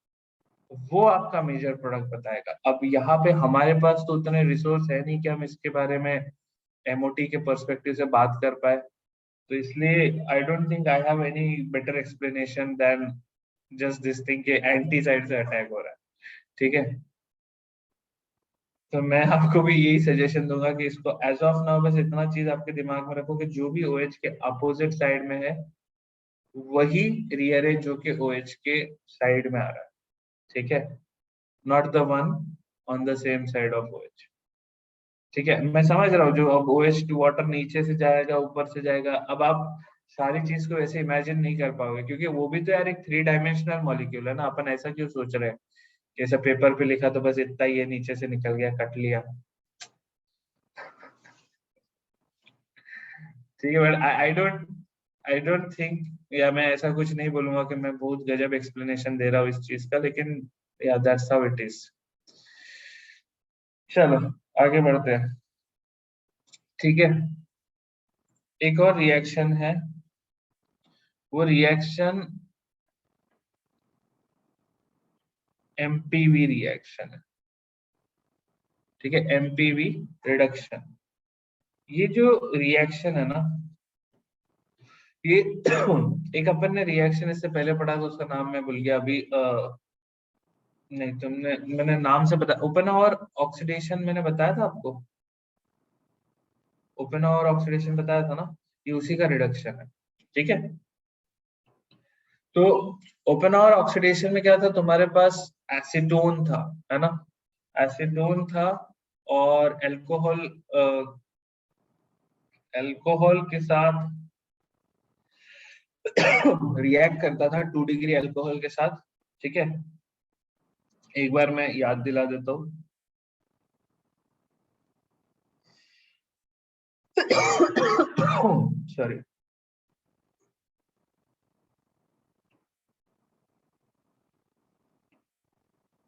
वो आपका मेजर प्रोडक्ट बताएगा। अब यहाँ पे हमारे पास तो उतने रिसोर्स है नहीं कि हम इसके बारे में एमओटी के पर्सपेक्टिव से बात कर पाए, तो इसलिए I don't think I have any better explanation than just this thing के एंटी साइड से अटैक हो रहा है, ठीक है। तो मैं आपको भी यही सजेशन दूंगा कि इसको एज ऑफ नाउ बस इतना चीज आपके दिमाग में रखो कि जो भी OH के अपोजिट साइड में है वही रीअरेंज होके OH के साइड में आ रहा है, ठीक है, not the one on the same side of OH, ठीक है। मैं समझ रहा हूँ जो अब OH टू वाटर नीचे से जाएगा ऊपर से जाएगा, अब आप सारी चीज को ऐसे इमेजिन नहीं कर पाओगे क्योंकि वो भी तो यार एक 3 डायमेंशनल मॉलिक्यूल है ना। अपन ऐसा क्यों सोच रहे हैं कि ऐसा पेपर पे लिखा तो बस इतना ही है, नीचे से निकल गया कट लिया, ठीक है। बट आई डोंट थिंक, या मैं ऐसा कुछ नहीं बोलूंगा कि मैं बहुत गजब एक्सप्लेनेशन दे रहा हूँ इस चीज का, लेकिन या दैट्स हाउ इट इज। चलो आगे बढ़ते हैं, ठीक है। एक और रिएक्शन है, वो रिएक्शन MPV रिएक्शन है, ठीक है, MPV रिडक्शन। ये जो रिएक्शन है ना, ये एक अपन ने रिएक्शन इससे पहले पढ़ा था, उसका नाम मैं भूल गया अभी, नहीं तुमने, मैंने नाम से बता, ओपन और ऑक्सीडेशन मैंने बताया था आपको, ओपन और ऑक्सीडेशन बताया था ना, ये उसी का रिडक्शन है, ठीक है। तो ओपन और ऑक्सीडेशन में क्या था, तुम्हारे पास एसीटोन था, है ना, एसीटोन था, और अल्कोहल, अल्कोहल के साथ रिएक्ट करता था 2 डिग्री अल्कोहल के साथ, ठीक है। एक बार मैं याद दिला देता हूँ। सॉरी।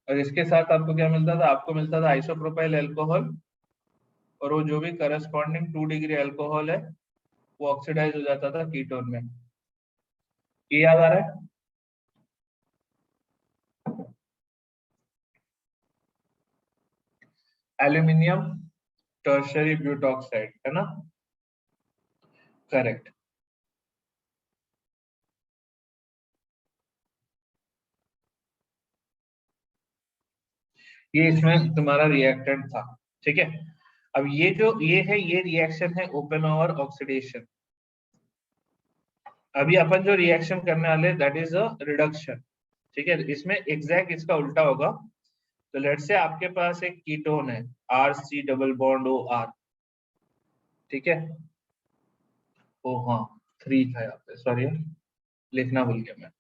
और इसके साथ आपको क्या मिलता था, आपको मिलता था आइसोप्रोपाइल अल्कोहल, और वो जो भी करस्पॉन्डिंग 2 डिग्री अल्कोहल है वो ऑक्सीडाइज हो जाता था कीटोन में। ये याद आ रहा है? एल्यूमिनियम टर्शरी ब्यूटॉक्साइड, है ना, करेक्ट। ये इसमें तुम्हारा रिएक्टेंट था, ठीक है। अब ये जो ये है, ये रिएक्शन है ओपेनहावर ऑक्सीडेशन। अभी अपन जो रिएक्शन करने वाले दैट इज अ रिडक्शन, ठीक है। इसमें एग्जैक्ट इसका उल्टा होगा। तो लेट से आपके पास एक कीटोन है, R C double bond O R, ठीक है। ओ हाँ, 3 था यहाँ पे, सॉरी लिखना भूल गया मैं।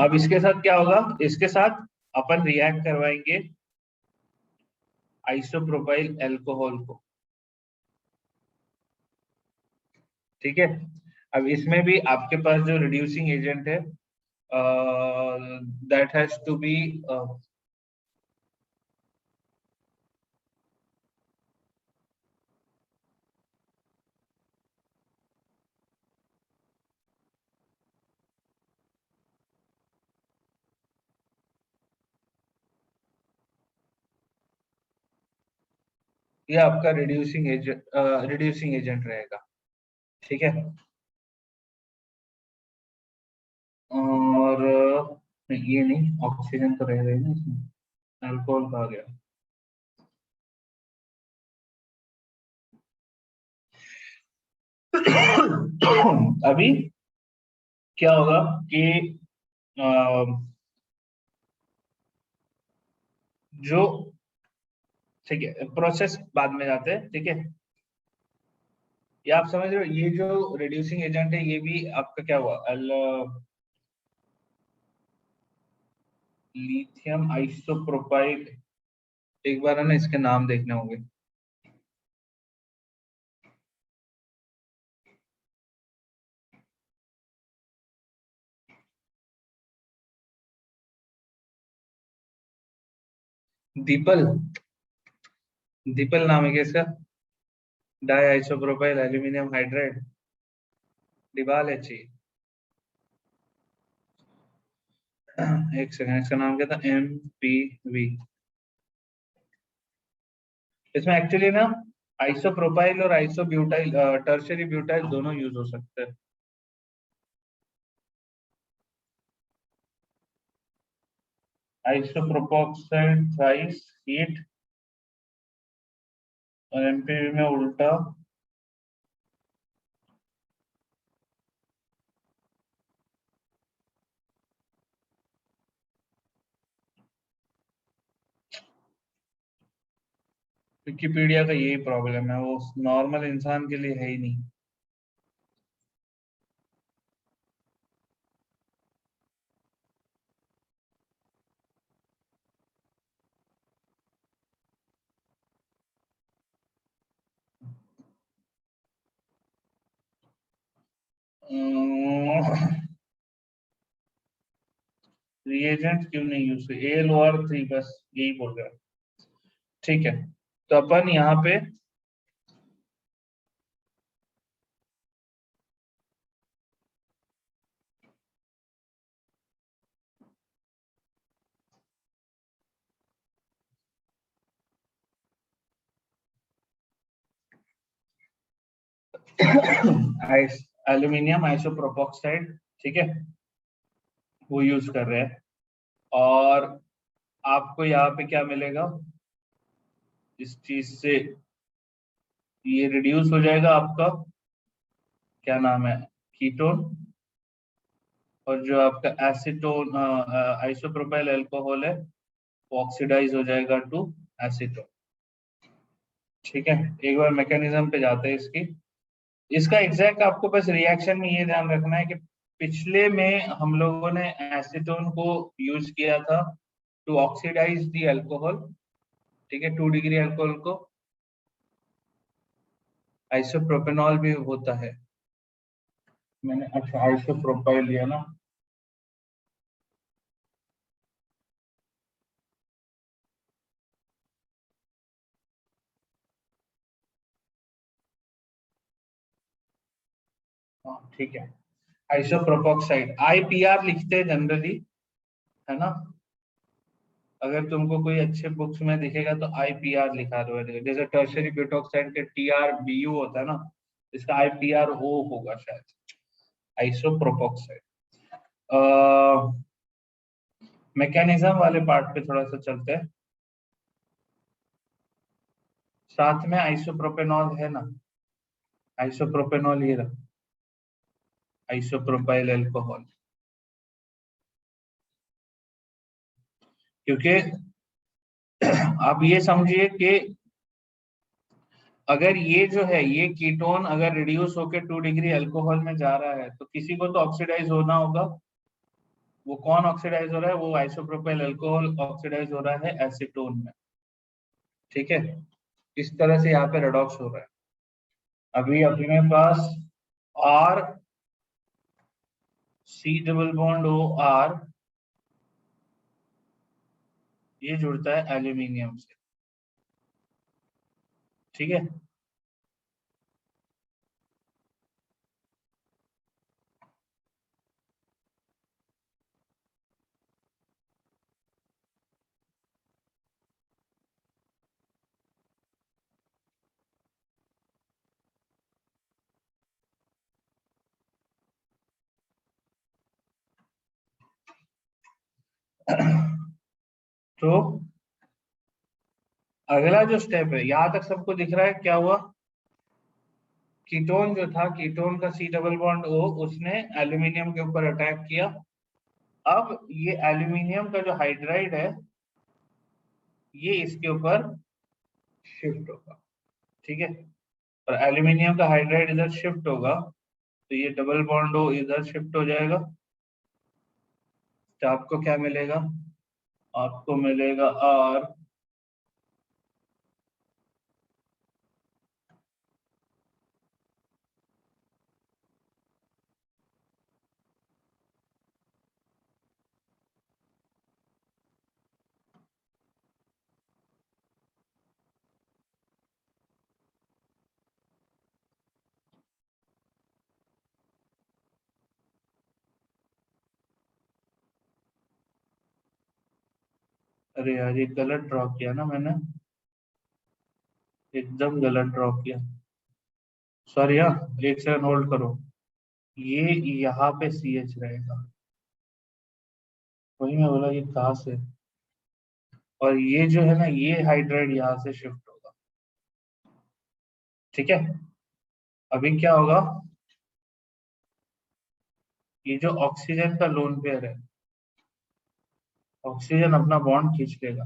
अब इसके साथ क्या होगा, इसके साथ अपन रिएक्ट करवाएंगे आइसोप्रोपाइल अल्कोहल को, ठीक है। अब इसमें भी आपके पास जो रिड्यूसिंग एजेंट है दैट हैज टू बी ये आपका रिड्यूसिंग एजेंट रहेगा, ठीक है। और ये नहीं, ऑक्सीजन तो रहेगा ही ना इसमें, अल्कोहल कहा गया। अभी क्या होगा कि जो, ठीक है, प्रोसेस बाद में जाते हैं, ठीक है। ये आप समझ रहे हो, ये जो रिड्यूसिंग एजेंट है ये भी आपका क्या हुआ, लिथियम आइसोप्रोपाइल। एक बार है ना इसके नाम देखने होंगे। दीपल, दीपल नाम है क्या इसका, di isopropyl aluminium hydride, DIBAL H. एक सेकंड, इसका नाम क्या था, MPV। इसमें एक्चुअली ना आइसोप्रोपाइल और आइसोब्यूटाइल, टर्शरी ब्यूटाइल दोनों यूज हो सकते हैं। आइसोप्रोपोक्साइड थ्राइस हीट और MPV में उल्टा। विकिपीडिया का यही प्रॉब्लम है, वो नॉर्मल इंसान के लिए है ही नहीं। रिएजेंट क्यों नहीं यूज, AlOR3 बस यही बोल रहा है, ठीक है। तो अपन यहाँ पे एल्यूमिनियम आइसोप्रोपोक्साइड, ठीक है, वो यूज कर रहे हैं। और आपको यहाँ पे क्या मिलेगा, इस चीज से ये रिड्यूस हो जाएगा आपका, क्या नाम है, कीटोन। और जो आपका एसीटोन आइसोप्रोपाइल अल्कोहल है वो ऑक्सीडाइज हो जाएगा टू एसीटोन, ठीक है। एक बार मैकेनिज्म पे जाते हैं इसकी। इसका एग्जैक्ट आपको बस रिएक्शन में ये ध्यान रखना है कि पिछले में हम लोगों ने एसीटोन को यूज किया था टू ऑक्सीडाइज दी अल्कोहल, ठीक है, 2 डिग्री अल्कोहल को। आइसोप्रोपेनॉल भी होता है, मैंने अच्छा आइसोप्रोपाइल लिया ना। हाँ ठीक है, आइसोप्रोपोक्साइड IPR लिखते हैं जनरली, है ना। अगर तुमको कोई अच्छे बुक्स में दिखेगा तो IPR लिखा हुआ है, जैसे टर्शरी ब्यूटोक्साइड के TRBU होता है ना, इसका IPRO होगा शायद, आइसोप्रोपोक्साइड। मैकेनिज्म वाले पार्ट पे थोड़ा सा चलते हैं। साथ में आइसोप्रोपेनॉल है ना, आइसोप्रोपेनॉल ये रहा, आइसोप्रोपाइल अल्कोहल। क्योंकि आप ये समझिए कि अगर ये जो है ये कीटोन अगर रिड्यूस होकर 2 डिग्री अल्कोहल में जा रहा है तो किसी को तो ऑक्सीडाइज होना होगा। वो कौन ऑक्सीडाइज हो रहा है? वो आइसोप्रोपाइल अल्कोहल ऑक्सीडाइज हो रहा है एसीटोन में। ठीक है, इस तरह से यहाँ पे रेडॉक्स हो रहा है। अभी अपने पास R C double bond OR ये जुड़ता है एल्यूमिनियम से। ठीक है, तो अगला जो स्टेप है, यहां तक सबको दिख रहा है क्या हुआ? कीटोन जो था, कीटोन का C डबल बॉन्ड O उसने एल्यूमिनियम के ऊपर अटैक किया। अब ये एल्यूमिनियम का जो हाइड्राइड है ये इसके ऊपर शिफ्ट होगा। ठीक है, और एल्यूमिनियम का हाइड्राइड इधर शिफ्ट होगा तो ये डबल बॉन्ड O इधर शिफ्ट हो जाएगा। तो आपको क्या मिलेगा? आपको मिलेगा R। अरे यार ये गलत ड्रॉ किया ना मैंने, एकदम गलत ड्रॉ किया। सॉरी हाँ, एक सेकंड होल्ड करो। ये यहाँ पे CH रहेगा, वही मैं बोला ये कहाँ से। और ये जो है ना ये हाइड्राइड यहाँ से शिफ्ट होगा। ठीक है, अभी क्या होगा? ये जो ऑक्सीजन का लोन पेयर है, ऑक्सीजन अपना बॉन्ड खींच लेगा।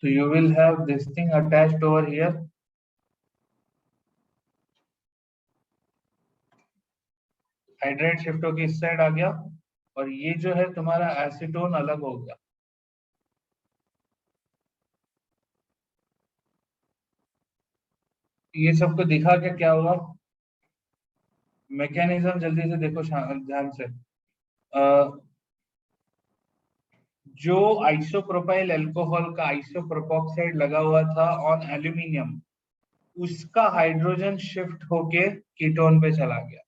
तो you will have this thing attached over here. Hydride shift होकर इस साइड आ गया और ये जो है तुम्हारा एसीटोन अलग हो गया। ये सबको दिखा के क्या हुआ? मैकेनिज्म जल्दी से देखो ध्यान से। जो आइसोप्रोपाइल अल्कोहल का आइसोप्रोपोक्साइड लगा हुआ था ऑन एल्यूमिनियम, उसका हाइड्रोजन शिफ्ट होके कीटोन पे चला गया,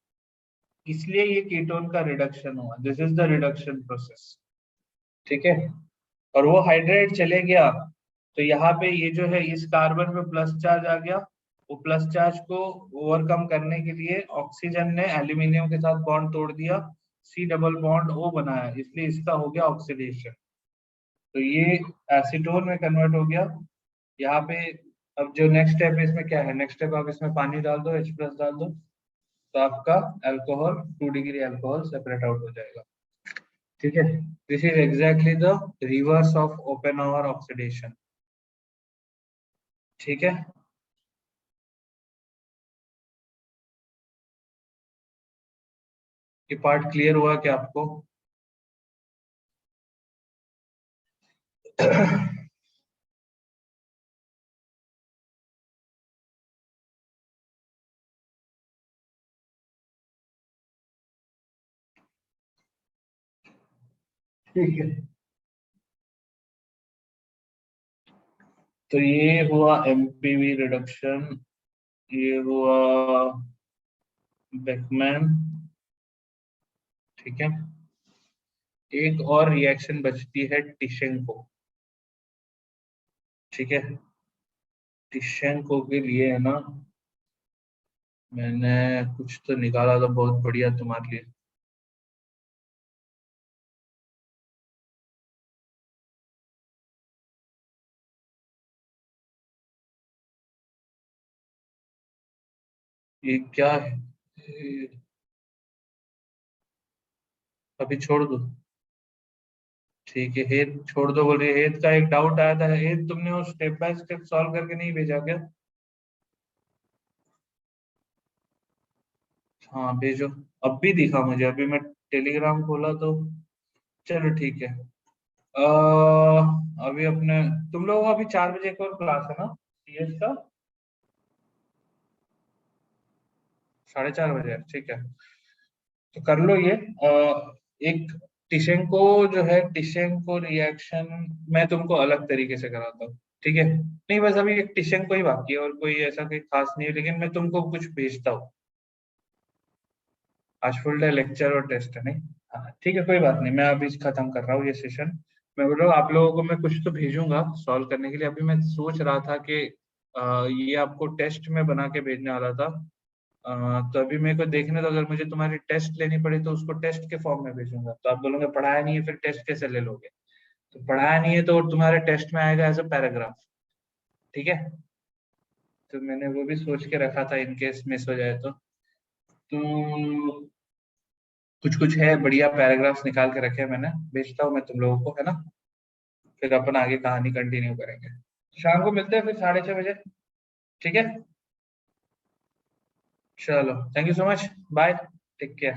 इसलिए ये कीटोन का रिडक्शन हुआ। This is the reduction process. ठीक है, और वो हाइड्राइड चले गया तो यहाँ पे ये जो है इस कार्बन पे प्लस चार्ज आ गया। वो प्लस चार्ज को ओवरकम करने के लिए ऑक्सीजन ने एल्यूमिनियम के साथ बॉन्ड तोड़ दिया, C डबल बॉन्ड O बनाया, इसलिए इसका हो गया ऑक्सीडेशन। तो ये एसीटोन में कन्वर्ट हो गया यहाँ पे। अब जो नेक्स्ट स्टेप है इसमें क्या है? नेक्स्ट स्टेप आप इसमें पानी डाल दो, H+ डाल दो, तो आपका alcohol 2 degree alcohol separate out हो जाएगा। ठीक है, this is exactly the reverse of Oppenauer oxidation. ठीक है, ये पार्ट क्लियर हुआ क्या आपको? ठीक है, तो ये हुआ MPV रिडक्शन, ये हुआ बेकमैन। ठीक है, एक और रिएक्शन बचती है टिशेंको। ठीक है, टिशेंको के लिए है ना, मैंने कुछ तो निकाला था बहुत बढ़िया तुम्हारे लिए। ये क्या है? अभी छोड़ दो। ठीक है, हेत छोड़ दो बोल रही है। हेत का एक डाउट आया था, हेत तुमने वो स्टेप बाय स्टेप सॉल्व करके नहीं भेजा क्या? हाँ भेजो। अब भी दिखा मुझे, अभी मैं टेलीग्राम खोला तो। चलो ठीक है। अभी अपने, तुम लोगों का अभी 4 बजे एक और क्लास है ना सीएस का? 4:30 बजे है, ठीक है। तो कर लो ये। एक टिशेंको जो है, टिशेंको रिएक्शन मैं तुमको अलग तरीके से कराता हूँ। ठीक है, नहीं बस अभी एक टिशेंको ही बाकी है, और कोई ऐसा कोई खास नहीं है, लेकिन मैं तुमको कुछ भेजता हूँ। आज फुल डे लेक्चर और टेस्ट है नहीं? हाँ ठीक है, कोई बात नहीं, मैं अभी खत्म कर रहा हूँ ये सेशन। मैं बोल रहा हूँ आप लोगों को मैं कुछ तो भेजूंगा सॉल्व करने के लिए। अभी मैं सोच रहा था कि ये आपको टेस्ट में बना के भेजने वाला था। तो अभी मेरे को देखने, तो अगर मुझे तुम्हारी टेस्ट लेनी पड़ी तो उसको टेस्ट के फॉर्म में भेजूंगा, तो आप बोलोगे पढ़ाया नहीं है फिर टेस्ट कैसे ले लोगे? तो पढ़ाया नहीं है तो तुम्हारे टेस्ट में आएगा एज अ पैराग्राफ। ठीक है, तो मैंने वो भी सोच के रखा था इनकेस मिस हो जाए तो कुछ कुछ है बढ़िया पैराग्राफ्स निकाल के रखे हैं मैंने, भेजता हूँ मैं तुम लोगों को, है ना? फिर अपन आगे कहानी कंटिन्यू करेंगे। शाम को मिलते हैं फिर 6:30 बजे। ठीक है, चलो thank you so much, bye, take care.